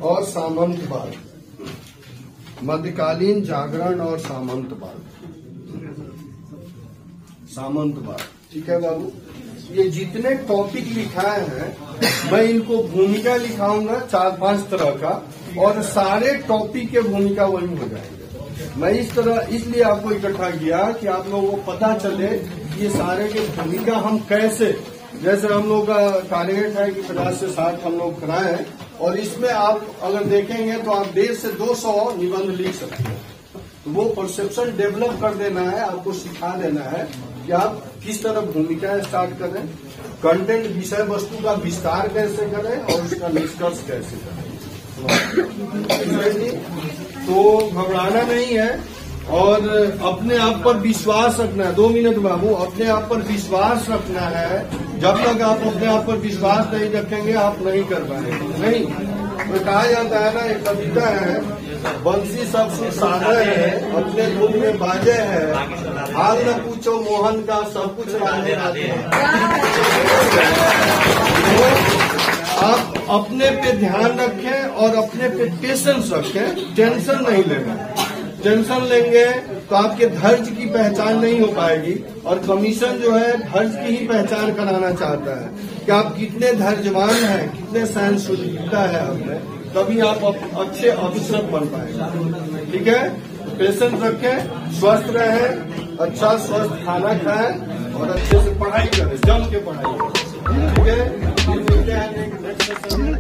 और सामंतवाद, मध्यकालीन जागरण और सामंतवाद, सामंतवाद। ठीक है बाबू, ये जितने टॉपिक लिखाए हैं मैं इनको भूमिका लिखाऊंगा 4-5 तरह का, और सारे टॉपिक के भूमिका वही हो जाएंगे। मैं इस तरह इसलिए आपको इकट्ठा किया कि आप लोगों को पता चले ये सारे के भूमिका हम कैसे, जैसे हम लोग का टारगेट है कि 50 से 60 हम लोग कराएं, और इसमें आप अगर देखेंगे तो आप 150 से 200 निबंध लिख सकते हैं। तो वो परसेप्शन डेवलप कर देना है, आपको सिखा देना है कि आप किस तरह भूमिका स्टार्ट करें, कंटेंट विषय वस्तु का विस्तार कैसे करें और उसका निष्कर्ष कैसे करें। तो घबराना नहीं है और अपने आप पर विश्वास रखना है। 2 मिनट बाबू, अपने आप पर विश्वास रखना है। जब तक आप अपने आप पर विश्वास नहीं रखेंगे आप नहीं कर पाएंगे। नहीं तो कहा जाता है ना, एक कविता है, बंसी सब सुर सागर है, अपने धुन में बाजे है, हाल न पूछो मोहन का सब कुछ राधे राधे है। आप अपने पे ध्यान रखें और अपने पे पेशेंस रखें, टेंशन नहीं लेना। टेंशन लेंगे तो आपके धैर्य की पहचान नहीं हो पाएगी, और कमीशन जो है धैर्य की ही पहचान कराना चाहता है कि आप कितने धैर्यवान हैं, कितने सहनशीलता है आप में, तभी आप अच्छे अफसर बन पाएंगे। ठीक है, पेशेंस रखें, स्वस्थ रहें, अच्छा स्वस्थ खाना खाएं और अच्छे से पढ़ाई करें, जम के पढ़ाई करें। ठीक है, फिर मिलते हैं नेक्स्ट सेशन में।